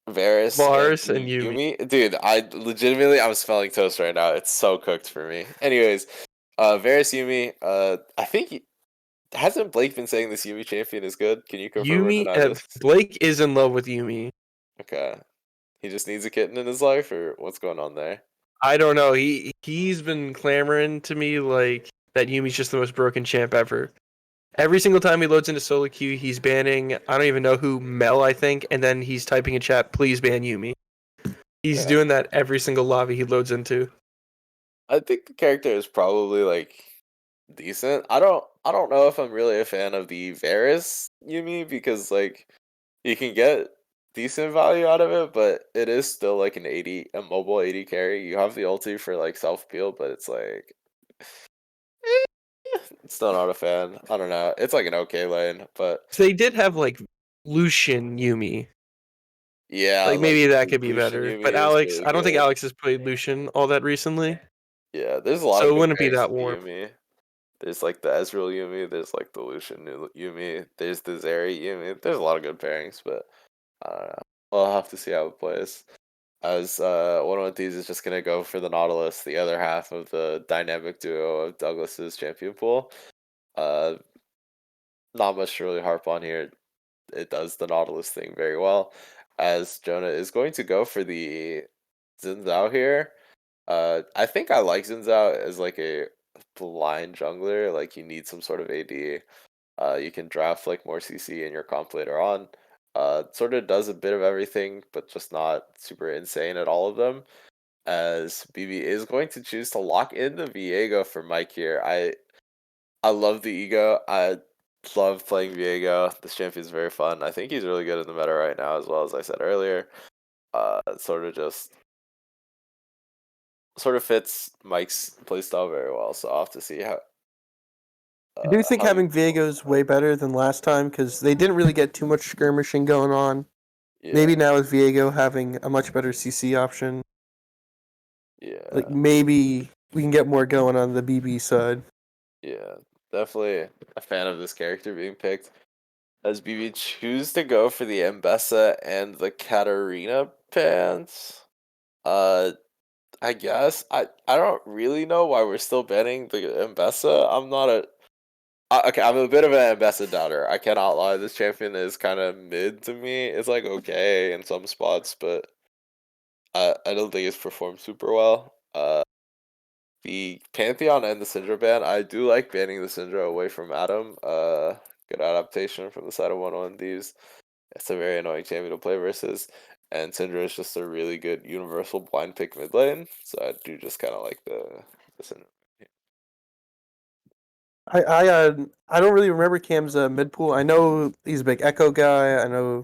Speaker 1: Varus and
Speaker 2: Varus and Yumi.
Speaker 1: Yumi. Dude, I legitimately I'm smelling toast right now. It's so cooked for me. Anyways, Varus Yumi, I think hasn't Blake been saying this Yumi champion is good? Can you confirm or
Speaker 2: Yumi,
Speaker 1: deny this?
Speaker 2: Blake is in love with Yumi.
Speaker 1: Okay. He just needs a kitten in his life, or what's going on there?
Speaker 2: I don't know. He's been clamoring to me like that Yumi's just the most broken champ ever. Every single time he loads into solo queue, he's banning I don't even know who, Mel, I think, and then he's typing in chat, please ban Yumi. He's
Speaker 1: Yeah.
Speaker 2: doing that every single lobby he loads into.
Speaker 1: I think the character is probably like decent. I don't know if I'm really a fan of the Varus Yumi because like you can get decent value out of it, but it is still like a mobile 80 carry. You have the ulti for like self peel, but it's like still not a fan. I don't know. It's like an okay lane, but
Speaker 2: So they did have like Lucian Yumi.
Speaker 1: yeah,
Speaker 2: Like
Speaker 1: like
Speaker 2: maybe that could be
Speaker 1: Lucian
Speaker 2: better.
Speaker 1: Yumi
Speaker 2: But
Speaker 1: is
Speaker 2: Alex,
Speaker 1: really
Speaker 2: I don't think
Speaker 1: good.
Speaker 2: Alex has played Lucian all that recently.
Speaker 1: Yeah, there's a lot
Speaker 2: So
Speaker 1: of
Speaker 2: it
Speaker 1: good
Speaker 2: wouldn't be
Speaker 1: pairings
Speaker 2: that
Speaker 1: for the
Speaker 2: warm.
Speaker 1: Yumi. There's like the Ezreal Yumi, there's like the Lucian Yumi, there's the Zeri Yumi. There's a lot of good pairings, but I don't know. We'll have to see how it plays. As one of these is just gonna go for the Nautilus, the other half of the dynamic duo of Douglas's champion pool. Uh, Not much to really harp on here. It does the Nautilus thing very well. As Jonah is going to go for the Xin Zhao here. I think I like Xin Zhao as like a blind jungler. Like you need some sort of AD. You can draft like more CC in your comp later on. Sort of does a bit of everything, but just not super insane at all of them. As BB is going to choose to lock in the Viego for Mike here. I love the ego. I love playing Viego. This champion is very fun. I think he's really good in the meta right now, as well as I said earlier. Sort of fits Mike's playstyle very well. So I'll have to see
Speaker 2: I do think
Speaker 1: how he
Speaker 2: having
Speaker 1: performs.
Speaker 2: Viego's way better than last time because they didn't really get too much skirmishing going on.
Speaker 1: Yeah,
Speaker 2: Maybe now with Viego having a much better CC option, like
Speaker 1: yeah,
Speaker 2: maybe we can get more going on the BB side.
Speaker 1: yeah. Definitely a fan of this character being picked. As BB choose to go for the Mbessa and the Katarina pants. Uh, I guess I don't really know why we're still banning the Mbessa. I'm not a okay. I'm a bit of an Mbessa doubter. I cannot lie. This champion is kind of mid to me. It's like okay in some spots, but I don't think it's performed super well. The Pantheon and the Syndra ban. I do like banning the Syndra away from Adam. Good adaptation from the side of 101 Thieves. It's a very annoying champion to play versus. And Syndra is just a really good universal blind pick mid lane. So I do just kind of like the Syndra.
Speaker 2: I don't really remember Cam's mid pool. I know he's a big Echo guy.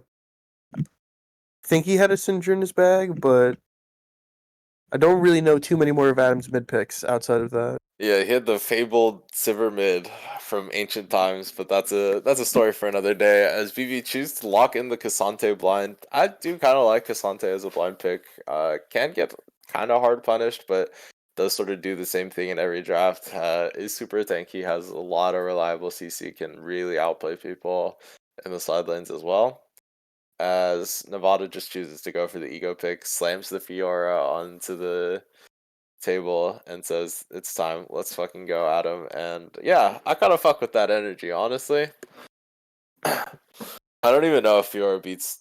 Speaker 2: Think he had a Syndra in his bag, but I don't really know too many more of Adam's mid picks outside of that.
Speaker 1: Yeah, he had the fabled Sivir mid from ancient times, but that's a story for another day. As BB choose to lock in the Cassante blind, I do kind of like Cassante as a blind pick. Can get kind of hard punished, but does sort of do the same thing in every draft. Is super tanky, has a lot of reliable CC, can really outplay people in the side lanes as well. As Nevada just chooses to go for the ego pick, slams the Fiora onto the table and says, "It's time. Let's fucking go, Adam." And yeah, I kind of fuck with that energy, honestly. I don't even know if Fiora beats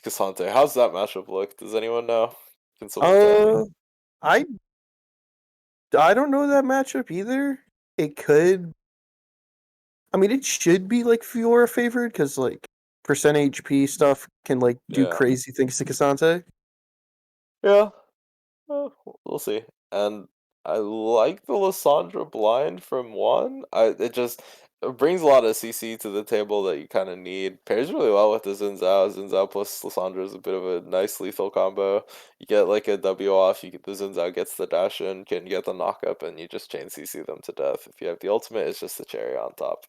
Speaker 1: Cassante. How's that matchup look? Does anyone know? Can someone tell me?
Speaker 2: Uh, I I don't know that matchup either. It could. I mean, it should be like Fiora favored because like percent HP stuff can like do
Speaker 1: Yeah.
Speaker 2: crazy things to Cassante.
Speaker 1: Yeah. We'll see. And I like the Lissandra blind from one. It brings a lot of CC to the table that you kind of need. Pairs really well with the Xin Zhao plus Lissandra is a bit of a nice lethal combo. You get like a W off, you get the Xin Zhao gets the dash in, can get the knock up, and you just chain CC them to death. If you have the ultimate, it's just the cherry on top.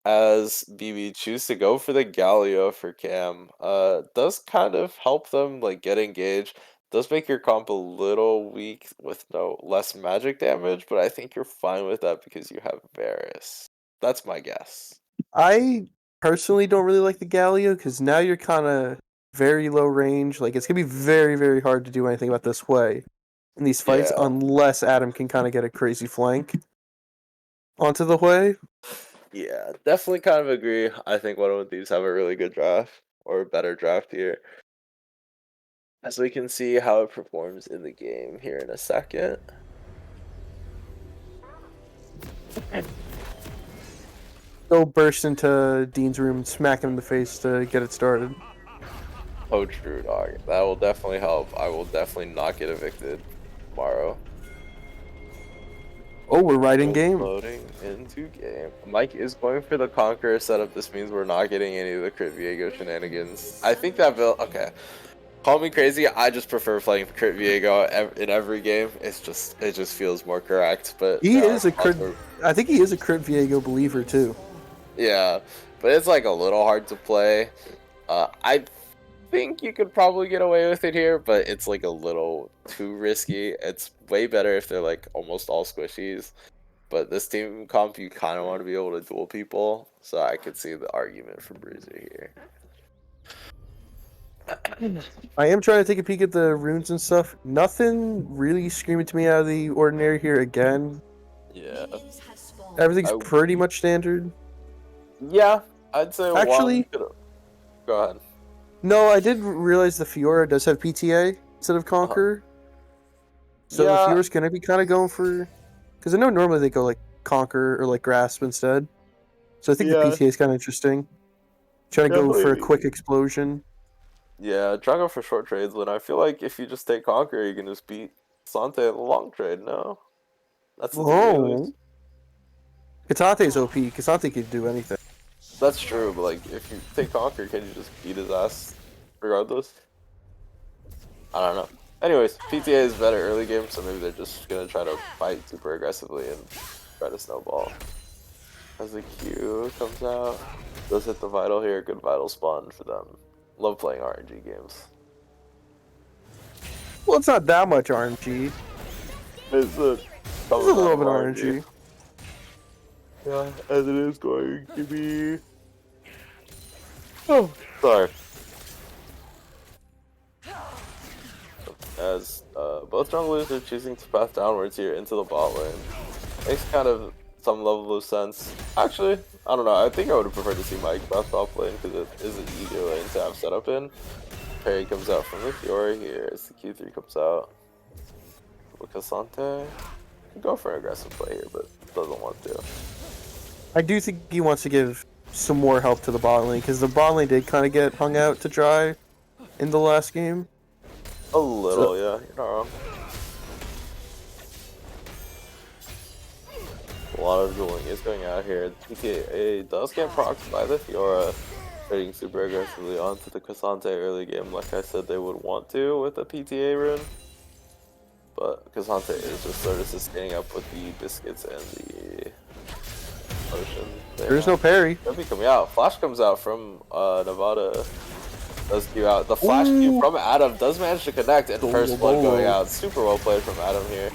Speaker 1: As BB choose to go for the Galio for Cam, does kind of help them like get engaged. Does make your comp a little weak with less magic damage, but I think you're fine with that because you have Varus. That's my guess.
Speaker 2: I personally don't really like the Galio because now you're kind of very low range. Like it's gonna be very, very hard to do anything about this way in these fights
Speaker 1: Yeah.
Speaker 2: unless Adam can kind of get a crazy flank onto the way.
Speaker 1: Yeah, definitely kind of agree. I think one of these have a really good draft or a better draft here. As we can see how it performs in the game here in a second.
Speaker 2: Go burst into Dean's room and smack him in the face to get it started.
Speaker 1: Oh, true, dog. That will definitely help. I will definitely not get evicted tomorrow.
Speaker 2: Oh, we're right in game.
Speaker 1: Loading into game. Mike is going for the Conqueror setup. This means we're not getting any of the Crit Viego shenanigans. I think that build. Okay. Call me crazy. I just prefer playing Crit Viego in every game. It just feels more correct. But
Speaker 2: He is a crit. I think he is a Crit Viego believer too.
Speaker 1: Yeah, but it's like a little hard to play. I think you could probably get away with it here, but it's like a little too risky. It's way better if they're like almost all squishies. But this team comp, you kind of want to be able to duel people, so I could see the argument for Bruiser here.
Speaker 2: I am trying to take a peek at the runes and stuff. Nothing really screaming to me out of the ordinary here again.
Speaker 1: Yeah.
Speaker 2: Everything's pretty much standard.
Speaker 1: Yeah, I'd say
Speaker 2: actually.
Speaker 1: Go ahead.
Speaker 2: No, I did realize the Fiora does have PTA instead of Conqueror. So the Fiora's gonna be kind of going for, because I know normally they go like Conqueror or like Grasp instead. So I think the PTA is kind of interesting. Trying to go for a quick explosion.
Speaker 1: Yeah, trying to go for short trades when I feel like if you just take Conqueror, you can just beat Sante in the long trade. No, that's the
Speaker 2: Katante's OP. Katante can do anything.
Speaker 1: That's true, but like if you take Conqueror, can you just beat his ass regardless? I don't know. Anyways, PTA is better early game, so maybe they're just gonna try to fight super aggressively and try to snowball. As the Q comes out, does hit the Vital here, good Vital spawn for them. Love playing RNG games.
Speaker 2: Well, it's not that much RNG.
Speaker 1: It's a
Speaker 2: little bit RNG.
Speaker 1: Yeah, as it is going to be. Oh, sorry. As both junglers are choosing to path downwards here into the bot lane. Makes kind of some level of sense. Actually, I don't know. I think I would have preferred to see Mike path off lane because it is an easier lane to have set up in. Parry comes out from the Fiora here as the Q3 comes out. Casante can go for an aggressive play here, but doesn't want to.
Speaker 2: I do think he wants to give some more help to the bot lane because the bot lane did kind of get hung out to dry in the last game.
Speaker 1: A little, yeah, you're not wrong. A lot of dueling is going out here. The PTA does get procced by the Fiora, trading super aggressively onto the Casante early game, like I said they would want to with the PTA rune. But Casante is just sort of sustaining up with the biscuits and the potion.
Speaker 2: There's no parry.
Speaker 1: They'll be coming out. Flash comes out from Nevada. Does Q out. The flash Q from Adam does manage to connect, and first blood going out. Super well played from Adam here.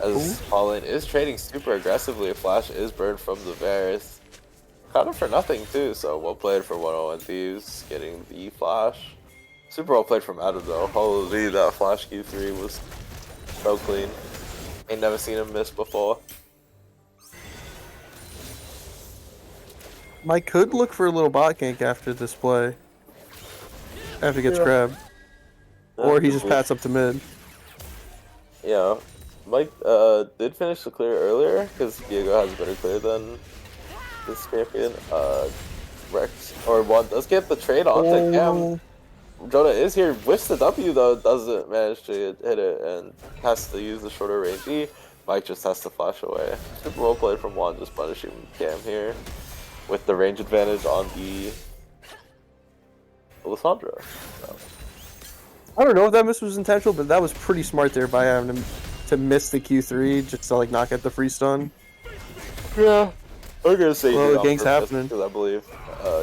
Speaker 1: As Pauline is trading super aggressively. A flash is burned from the Varus. Kind of for nothing too, so well played for 101 Thieves, getting the flash. Super well played from Adam though. Holy, that flash Q3 was so clean. Ain't never seen him miss before.
Speaker 2: Mike could look for a little bot gank after this play. After he gets grabbed. Or he just pats up to mid.
Speaker 1: Yeah. Mike did finish the clear earlier because Diego has a better clear than this champion. Rex or one does get the trade on to Cam. Jonah is here, whiffs the W though, doesn't manage to hit it and has to use the shorter range E. Mike just has to flash away. Super well played from Juan, just punishing Cam here with the range advantage on the Alessandra. So.
Speaker 2: I don't know if that miss was intentional, but that was pretty smart there by having to miss the Q3 just to like not get the free stun.
Speaker 1: Yeah. I'm gonna say
Speaker 2: the gank's happening.
Speaker 1: Because I believe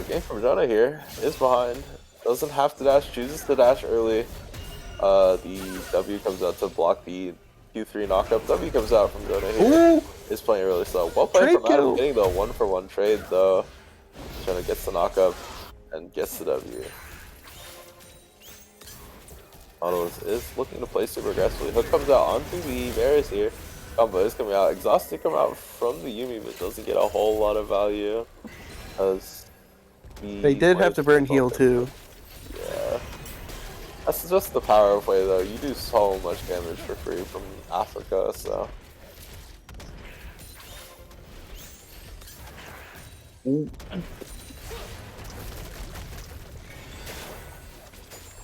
Speaker 1: gank from Jonah here is behind. Doesn't have to dash, chooses to dash early. The W comes out to block the Q3 knockup. W comes out from Jonah here. Is playing really slow. Well played from Adam, getting the 1-for-1 trade though. Jonah gets the knockup and gets the W. Nautilus is looking to play super aggressively. Hook comes out onto the Varus here. Combo is coming out. Exhausted come out from the Yuumi, but doesn't get a whole lot of value. As
Speaker 2: they did have to burn heal too.
Speaker 1: Yeah. That's just the power of Way though. You do so much damage for free from Africa, so.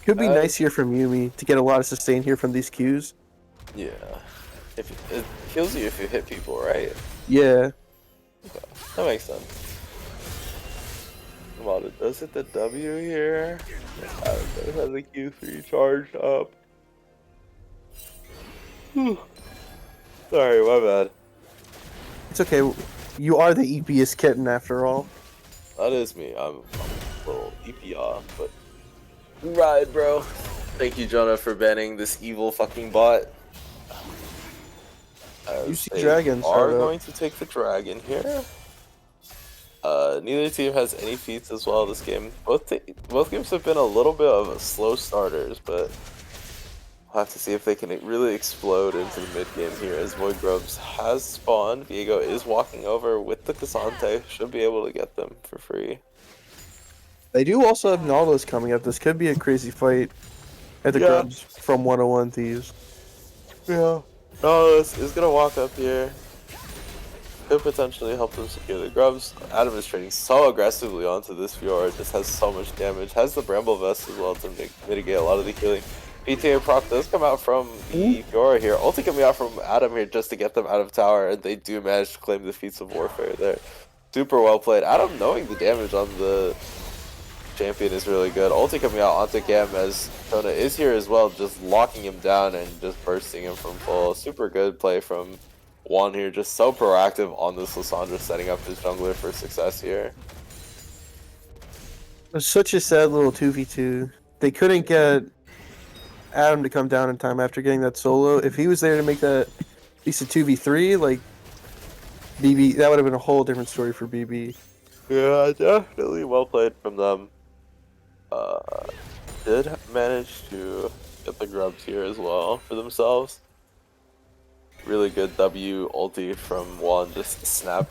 Speaker 2: Could be nice here from Yuumi to get a lot of sustain here from these Qs.
Speaker 1: Yeah. If it kills you if you hit people, right?
Speaker 2: Yeah.
Speaker 1: Okay. That makes sense. Well, it does hit the W here. It has a Q3 charged up. Sorry, my bad.
Speaker 2: It's okay. You are the EPS kitten after all.
Speaker 1: That is me. I'm a little EPR, but ride, bro. Thank you, Jonah, for banning this evil fucking bot.
Speaker 2: You see dragons.
Speaker 1: Are going to take the dragon here. Neither team has any feats as well this game. Both games have been a little bit of slow starters, but we'll have to see if they can really explode into the mid game here as Void Grubs has spawned. Viego is walking over with the Cassante. Should be able to get them for free.
Speaker 2: They do also have Nautilus coming up. This could be a crazy fight at the Grubs from 101 Thieves.
Speaker 1: Yeah. Nautilus is going to walk up here. Could potentially help them secure the Grubs. Adam is trading so aggressively onto this Fjord. This has so much damage. Has the Bramble Vest as well to mitigate a lot of the healing. PTA proc does come out from the Fiora here. Ulti coming out from Adam here just to get them out of tower. And they do manage to claim the feats of warfare there. Super well played. Adam knowing the damage on the champion is really good. Ulti coming out onto Gam as Kona is here as well. Just locking him down and just bursting him from full. Super good play from Juan here, just so proactive on this Lissandra, setting up his jungler for success here.
Speaker 2: It's such a sad little 2v2. They couldn't get Adam to come down in time after getting that solo. If he was there to make that at least a 2v3, like BB, that would have been a whole different story for BB.
Speaker 1: Yeah, definitely well played from them. Did manage to get the Grubs here as well for themselves. Really good W ulti from Juan, just snap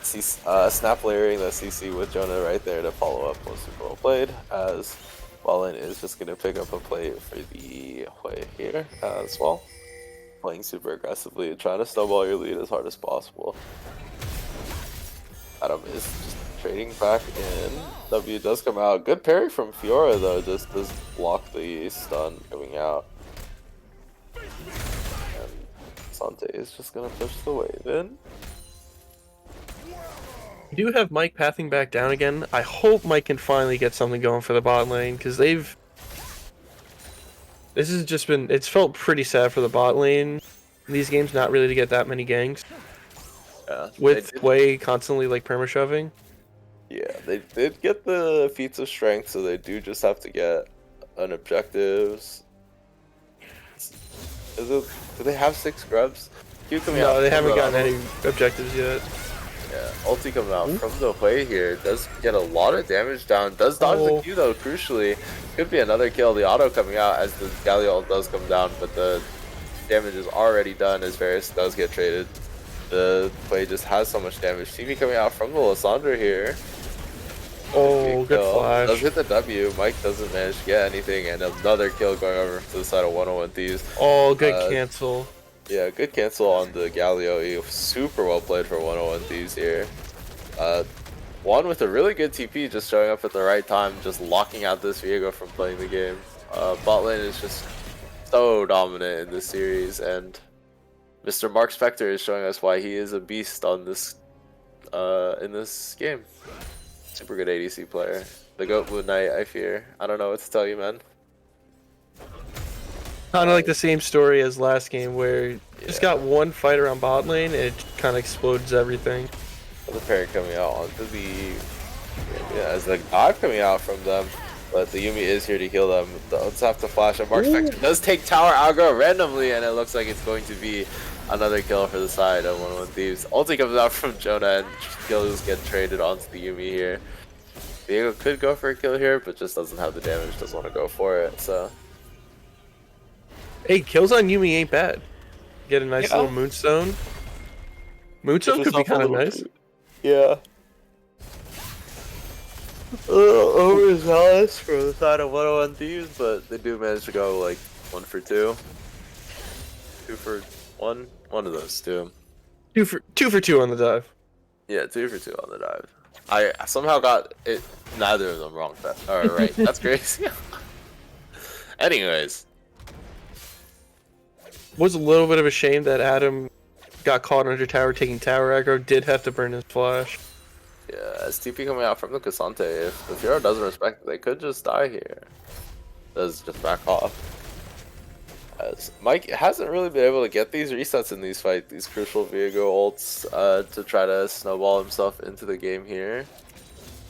Speaker 1: layering the CC with Jonah right there to follow up. Was super well played, as Wallen is just going to pick up a play for the Hui here as well. Playing super aggressively, trying to snowball your lead as hard as possible. Adam is just trading back in. W does come out. Good parry from Fiora though, just does block the stun coming out. Sante is just gonna push the wave in.
Speaker 2: We do have Mike pathing back down again. I hope Mike can finally get something going for the bot lane, because this has just been, it's felt pretty sad for the bot lane in these games, not really to get that many ganks.
Speaker 1: Yeah,
Speaker 2: with Way constantly like perma-shoving.
Speaker 1: Yeah, they did get the feats of strength, so they do just have to get an objectives. Do they have 6 Grubs?
Speaker 2: No, they haven't gotten any objectives yet.
Speaker 1: Yeah, ulti coming out from the Hui here. Does get a lot of damage down. Does dodge the Q though, crucially. Could be another kill. The auto coming out as the Galio does come down, but the damage is already done as Varus does get traded. The Hui just has so much damage. TV coming out from the Lissandra here.
Speaker 2: Oh, good flash.
Speaker 1: Does hit the W. Mike doesn't manage to get anything, and another kill going over to the side of 101 Thieves.
Speaker 2: Oh, good cancel.
Speaker 1: Yeah, good cancel on the Galio. Super well played for 101 Thieves here. Juan with a really good TP, just showing up at the right time, just locking out this Viego from playing the game. Bot lane is just so dominant in this series, and Mr. Mark Spector is showing us why he is a beast on this in this game. Super good ADC player. The GOAT Moon Knight, I fear. I don't know what to tell you, man.
Speaker 2: Kind of like the same story as last game, where you just got one fight around bot lane and it kind of explodes everything.
Speaker 1: The parry coming out onto the... Yeah, as the dive coming out from them. But the Yumi is here to heal them. Let's have to flash. And Mark Spector does take tower aggro randomly, and it looks like it's going to be another kill for the side of 101 Thieves. Ulti comes out from Jonah, and kills get traded onto the Yumi here. Diego could go for a kill here, but just doesn't have the damage, doesn't want to go for it, so.
Speaker 2: Hey, kills on Yumi ain't bad. Get a nice little Moonstone. Moonstone could be kind of nice.
Speaker 1: Yeah. A little overzealous for the side of 101 Thieves, but they do manage to go like 1 for 2. 2 for 1. One of those two.
Speaker 2: 2 for 2 on the dive.
Speaker 1: Yeah, 2 for 2 on the dive. I somehow got it. Neither of them wrong. Right. That's crazy. Anyways,
Speaker 2: was a little bit of a shame that Adam got caught under tower taking tower aggro. Did have to burn his flash.
Speaker 1: yeah, as TP coming out from the Cassante, if the Fiora doesn't respect it, they could just die here. Does just back off. As Mike hasn't really been able to get these resets in these fights, these crucial Viego ults, to try to snowball himself into the game here.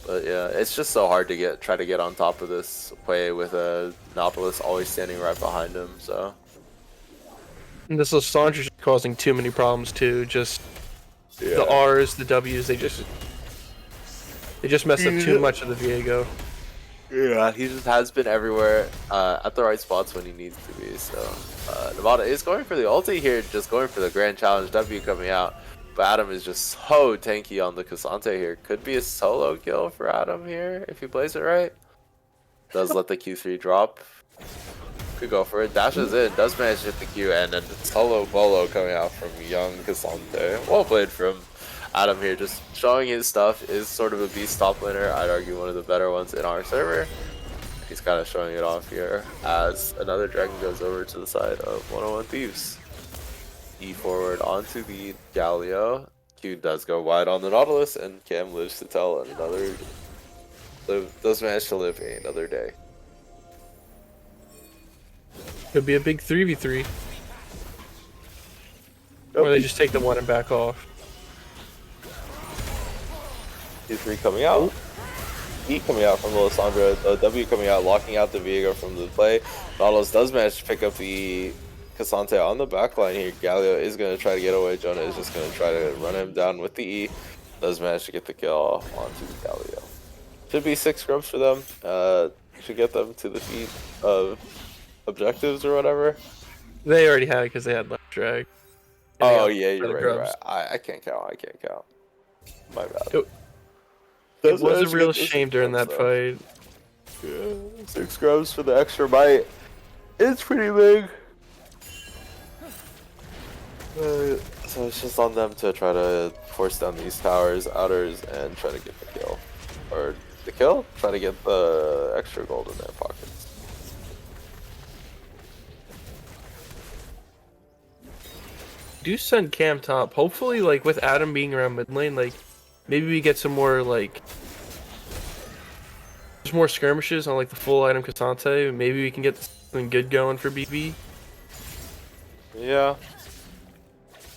Speaker 1: But yeah, it's just so hard to try to get on top of this play with a Nopolis always standing right behind him, so.
Speaker 2: And this Lissandra is causing too many problems too. Just the R's, the W's, they just mess up too much of the Viego.
Speaker 1: Yeah, he just has been everywhere at the right spots when he needs to be. So Nevada is going for the ulti here, just going for the grand challenge W coming out. But Adam is just so tanky on the Cassante here. Could be a solo kill for Adam here if he plays it right. Does let the Q3 drop. Could go for it. Dashes in, does manage to hit the Q, and then solo bolo coming out from young Cassante. Well played from Adam here, just showing his stuff. Is sort of a beast top laner. I'd argue one of the better ones in our server. He's kind of showing it off here as another dragon goes over to the side of 101 Thieves. E forward onto the Galio. Q does go wide on the Nautilus, and Cam lives to tell another. Does manage to live another day.
Speaker 2: Could be a big 3v3. Or they just take the 1 and back off.
Speaker 1: Q3 coming out. E coming out from the Lissandra. W coming out, locking out the Viego from the play. Nautilus does manage to pick up the Cassante on the backline here. Galio is going to try to get away. Jonah is just going to try to run him down with the E. Does manage to get the kill onto Galio. Should be 6 scrubs for them. Should get them to the feet of objectives or whatever.
Speaker 2: They already had it because they had left drag.
Speaker 1: Oh yeah, you're right. I can't count. My bad.
Speaker 2: It was a real shame during that fight.
Speaker 1: Yeah, 6 scrubs for the extra bite. It's pretty big. So it's just on them to try to force down these towers, outers, and try to get the kill. Or the kill? Try to get the extra gold in their pockets.
Speaker 2: Do send Cam top. Hopefully, like, with Adam being around mid lane, like, maybe we get some more, like, there's more skirmishes on, like, the full item Cassante. Maybe we can get something good going for BB.
Speaker 1: Yeah.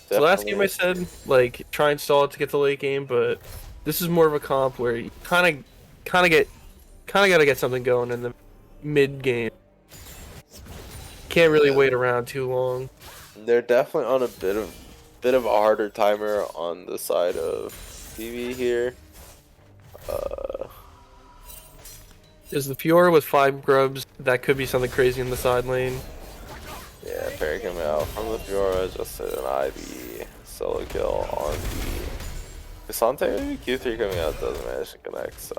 Speaker 2: So last game I said, like, try and stall it to get the late game, but this is more of a comp where you kind of gotta get something going in the mid game. Can't really wait around too long.
Speaker 1: They're definitely on a bit of a harder timer on the side of TV here.
Speaker 2: Is the Fiora with 5 grubs? That could be something crazy in the side lane.
Speaker 1: Yeah, Perry coming out from the Fiora, just an IV solo kill on the Cassante. Q3 coming out, doesn't manage to connect, so.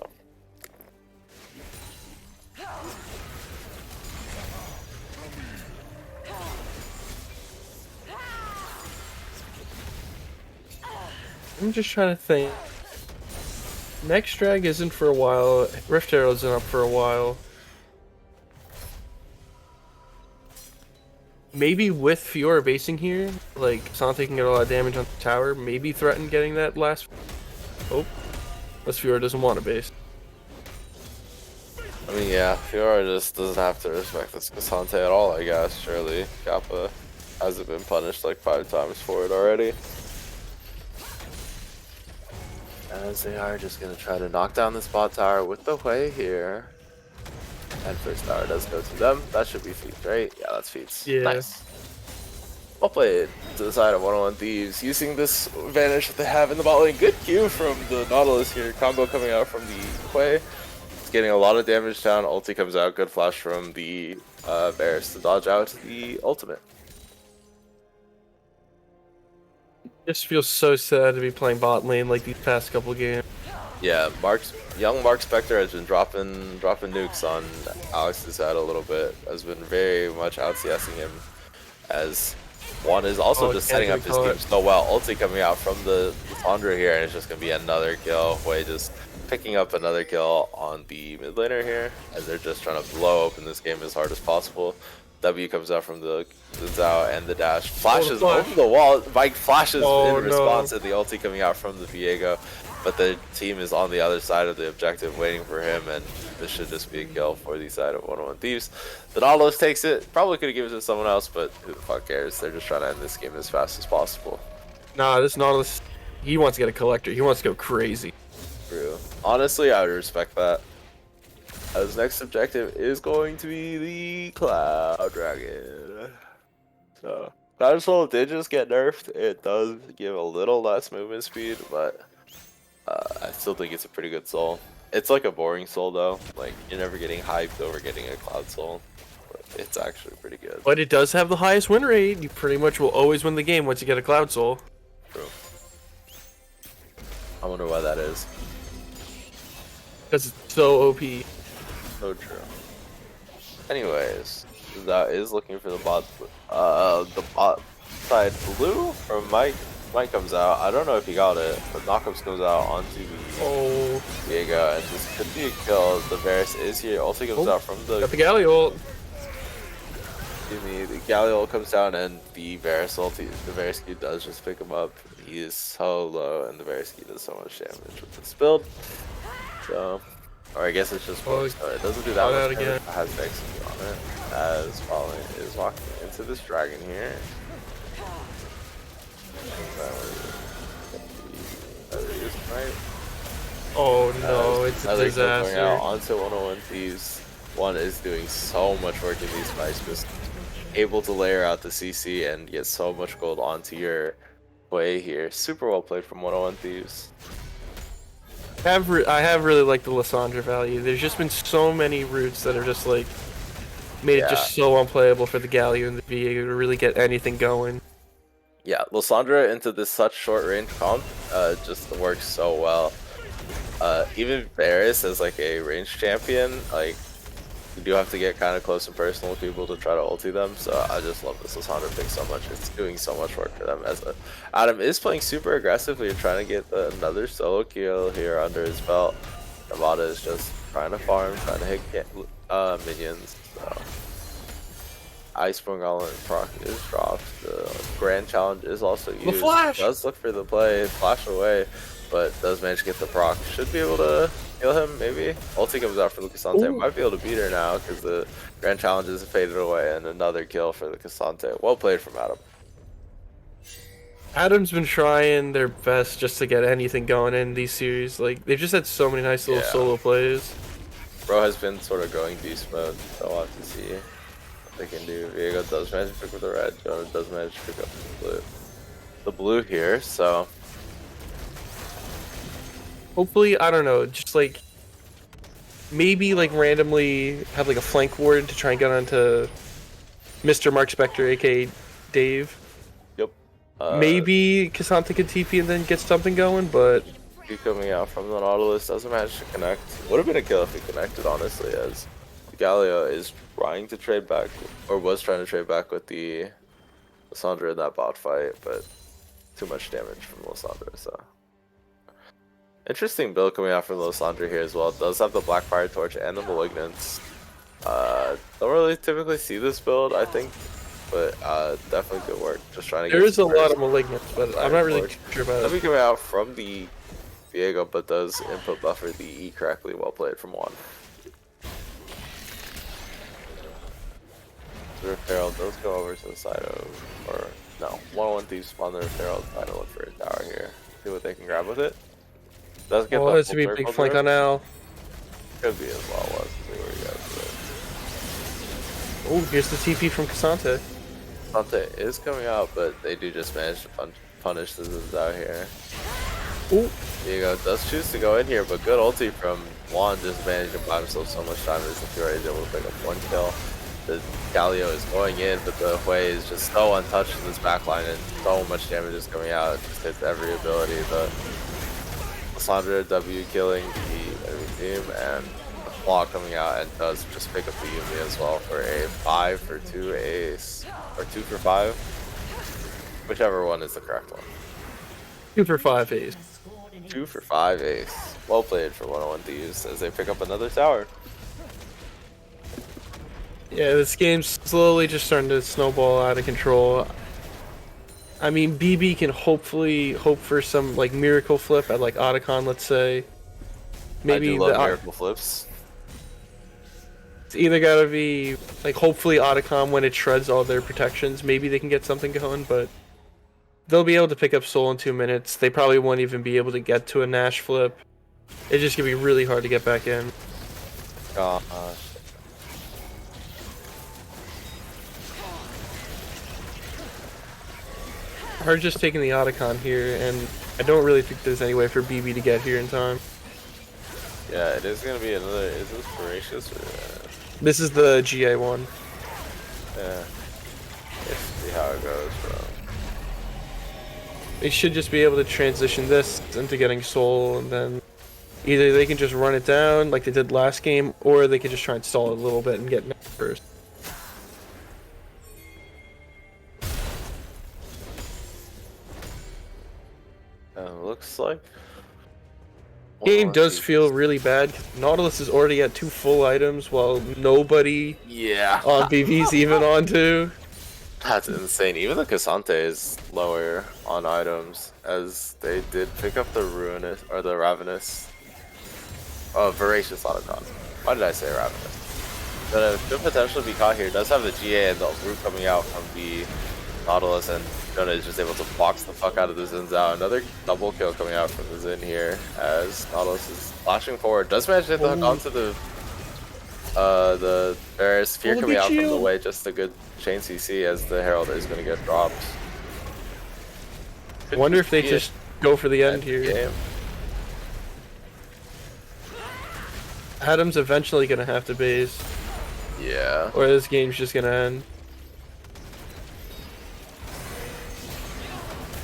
Speaker 2: I'm just trying to think. Next drag isn't for a while. Rift Arrow isn't up for a while. Maybe with Fiora basing here, like, Sante can get a lot of damage on the tower, maybe threaten getting that last... Oh. Unless Fiora doesn't want to base.
Speaker 1: I mean, yeah, Fiora just doesn't have to respect this Cassante at all, I guess, surely. Kappa hasn't been punished like 5 times for it already. As they are just going to try to knock down this bot tower with the Hui here. And first tower does go to them. That should be Thieves, right? Yeah, that's Thieves.
Speaker 2: Yeah.
Speaker 1: Nice. Well played to the side of 101 Thieves, using this advantage that they have in the bot lane. Good Q from the Nautilus here. Combo coming out from the Quay. It's getting a lot of damage down. Ulti comes out. Good flash from the Varus to dodge out the ultimate.
Speaker 2: Just feels so sad to be playing bot lane like these past couple games.
Speaker 1: Yeah, young Mark Spector has been dropping nukes on Alex's head a little bit. Has been very much out CSing him, as one is also just setting up his team so well. Ulti coming out from the Lissandra here, and it's just gonna be another kill. Way just picking up another kill on the mid laner here, as they're just trying to blow open this game as hard as possible. W comes out from the Zhao and the dash. Flashes over the wall. Mike flashes in response, and the ulti coming out from the Viego. But the team is on the other side of the objective waiting for him, and this should just be a kill for the side of 101 Thieves. The Nautilus takes it. Probably could have given it to someone else, but who the fuck cares? They're just trying to end this game as fast as possible.
Speaker 2: Nah, this Nautilus, he wants to get a collector. He wants to go crazy.
Speaker 1: True. Honestly, I would respect that. His next objective is going to be the Cloud Dragon. So, Cloud Soul did just get nerfed. It does give a little less movement speed, but I still think it's a pretty good soul. It's like a boring soul though. Like, you're never getting hyped over getting a Cloud Soul. But it's actually pretty good.
Speaker 2: But it does have the highest win rate. You pretty much will always win the game once you get a Cloud Soul.
Speaker 1: True. I wonder why that is.
Speaker 2: Because it's so OP.
Speaker 1: So true. Anyways, that is looking for the bot side blue from Mike. Mike comes out. I don't know if he got it, but Knockups goes out onto the Viego, and this could be a kill. The Varus is here. Also comes out from the.
Speaker 2: Got the Galley ult.
Speaker 1: Excuse me. The Galley ult comes down, and the Varus ulti. The Varus Q does just pick him up. He is so low, and the Varus Q does so much damage with this build. So. Or I guess it's just so it doesn't do that much damage. It has to execute on it. As Fallen is walking into this dragon here. Right?
Speaker 2: Oh no, it's a disaster.
Speaker 1: Going out onto 101 Thieves. One is doing so much work in these fights, just able to layer out the CC and get so much gold onto your way here. Super well played from 101 Thieves.
Speaker 2: I have really liked the Lissandra value. There's just been so many routes that are just like made it just so unplayable for the Galio and the Viego to really get anything going.
Speaker 1: Yeah, Lissandra into this such short range comp just works so well. Even Varus as like a range champion, like you do have to get kind of close and personal with people to try to ulti them. So I just love this Lissandra pick so much. It's doing so much work for them. As Adam is playing super aggressively and trying to get another solo kill here under his belt. Yamada is just trying to farm, trying to hit minions. So. Iceborne Gauntlet proc is dropped. The Grand Challenge is also used.
Speaker 2: The flash
Speaker 1: does look for the play, flash away, but does manage to get the proc. Should be able to kill him, maybe. Ulti comes out for the Cassante. Might be able to beat her now because the Grand Challenge is faded away, and another kill for the Cassante. Well played from Adam.
Speaker 2: Adam's been trying their best just to get anything going in these series. Like, they've just had so many nice little solo plays.
Speaker 1: Bro has been sort of going beast mode, so we'll have to see they can do. Viego does manage to pick up the red. Jonah does manage to pick up the blue here. So
Speaker 2: hopefully, I don't know, just like maybe like randomly have like a flank ward to try and get onto Mr. Mark Spector, aka Dave.
Speaker 1: Yep.
Speaker 2: Maybe Cassante could TP and then get something going, but
Speaker 1: coming out from the Nautilus doesn't manage to connect. Would have been a kill if he connected, honestly, as Galio is trying to trade back, or was trying to trade back with the Lissandra in that bot fight, but too much damage from Lissandra, so. Interesting build coming out from Lissandra here as well. It does have the Blackfire Torch and the Malignance. Don't really typically see this build, I think, but definitely good work. Just trying to get.
Speaker 2: There is a lot of Malignance, but I'm not really sure about it.
Speaker 1: Let me coming out from the Viego, but does input buffer the E correctly. Well played from one. The Referral does go over to the side of, or no, 101 Thieves spawn the Referral side to look for a tower here. See what they can grab with it. Does get
Speaker 2: this would be a big flank on Al.
Speaker 1: Could be as well. Let's see where he goes with
Speaker 2: Oh, here's the TP from Cassante.
Speaker 1: Dante is coming out, but they do just manage to punish the Zins out here.
Speaker 2: Oh,
Speaker 1: Diego does choose to go in here, but good ulti from Juan, just managing to buy himself so much time as if is able to pick up 1 kill. The Galio is going in, but the Hui is just so untouched in this backline, and so much damage is coming out. It just hits every ability. The Lissandra W killing the enemy team, and the Claw coming out and does just pick up the Yumi as well for a 5 for 2 ace, or 2 for 5, whichever one is the correct one.
Speaker 2: 2 for 5 ace.
Speaker 1: 2 for 5 ace. Well played for 101 Thieves as they pick up another tower.
Speaker 2: Yeah, this game's slowly just starting to snowball out of control. I mean, BB can hopefully hope for some like miracle flip at like Otacon, let's say. Maybe
Speaker 1: I do love miracle flips.
Speaker 2: It's either gotta be like hopefully Otacon when it shreds all their protections. Maybe they can get something going, but they'll be able to pick up Soul in 2 minutes. They probably won't even be able to get to a Nash flip. It's just gonna be really hard to get back in.
Speaker 1: Gosh.
Speaker 2: Are just taking the Otacon here, and I don't really think there's any way for BB to get here in time.
Speaker 1: Yeah, it is gonna be another. Is this Voracious or?
Speaker 2: This is the GA one.
Speaker 1: Yeah. Let's see how it goes, bro.
Speaker 2: They should just be able to transition this into getting Soul, and then either they can just run it down like they did last game, or they can just try and stall it a little bit and get Nash first.
Speaker 1: Looks like
Speaker 2: Game does feel really bad. Nautilus is already at 2 full items while nobody on BB's even on 2.
Speaker 1: That's insane. Even the Cassante is lower on items as they did pick up the Ruinous or the Ravenous. Oh, Voracious Otacon. Why did I say Ravenous? But could potentially be caught here. Does have the GA and the root coming out from the Nautilus, and Jonah is just able to box the fuck out of the Zins out. Another double kill coming out from the Zin here as Nautilus is flashing forward. Does manage to hit the hook onto the Varus. Fear coming out from the way. Just a good chain CC as the Herald is going to get dropped.
Speaker 2: I wonder if they just go for the end here.
Speaker 1: Game.
Speaker 2: Adam's eventually going to have to base.
Speaker 1: Yeah.
Speaker 2: Or this game's just going to end.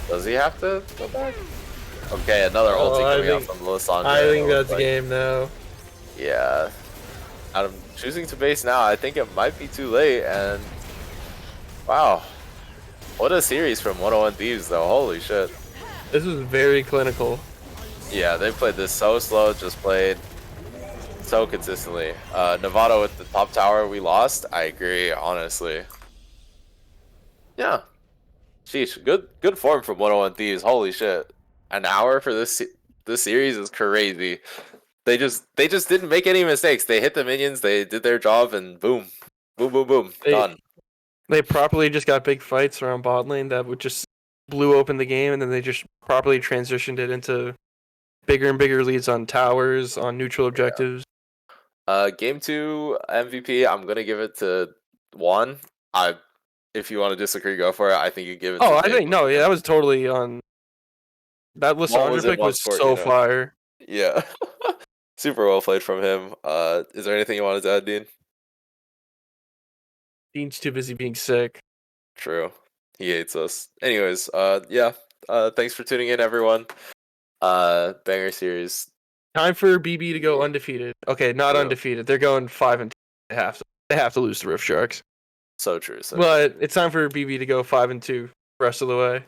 Speaker 1: Does he have to go back? Okay, another ulti coming out from Lissandra.
Speaker 2: I think that's game now.
Speaker 1: Yeah. Adam choosing to base now. I think it might be too late, and wow. What a series from 101 Thieves, though. Holy shit.
Speaker 2: This is very clinical.
Speaker 1: Yeah, they played this so slow, just played so consistently. Novato with the top tower we lost. I agree, honestly. Yeah. Sheesh, good form from 101 Thieves. Holy shit. An hour for this series is crazy. They just didn't make any mistakes. They hit the minions, they did their job, and boom. Boom, boom, boom. Done.
Speaker 2: They properly just got big fights around bot lane that would just blew open the game, and then they just properly transitioned it into bigger and bigger leads on towers, on neutral objectives.
Speaker 1: Game 2 MVP, I'm gonna give it to Juan. If you want to disagree, go for it. I think you give it.
Speaker 2: I think no, yeah, that was totally on. That Lissandra pick was so fire.
Speaker 1: Yeah, super well played from him. Is there anything you wanted to add, Dean?
Speaker 2: Dean's too busy being sick.
Speaker 1: True, he hates us. Anyways, yeah. Thanks for tuning in, everyone. Banger series.
Speaker 2: Time for BB to go undefeated. Okay, not undefeated. They're going 5-2. They have to lose to Rift Sharks.
Speaker 1: So true.
Speaker 2: But it's time for BB to go 5-2 rest of the way.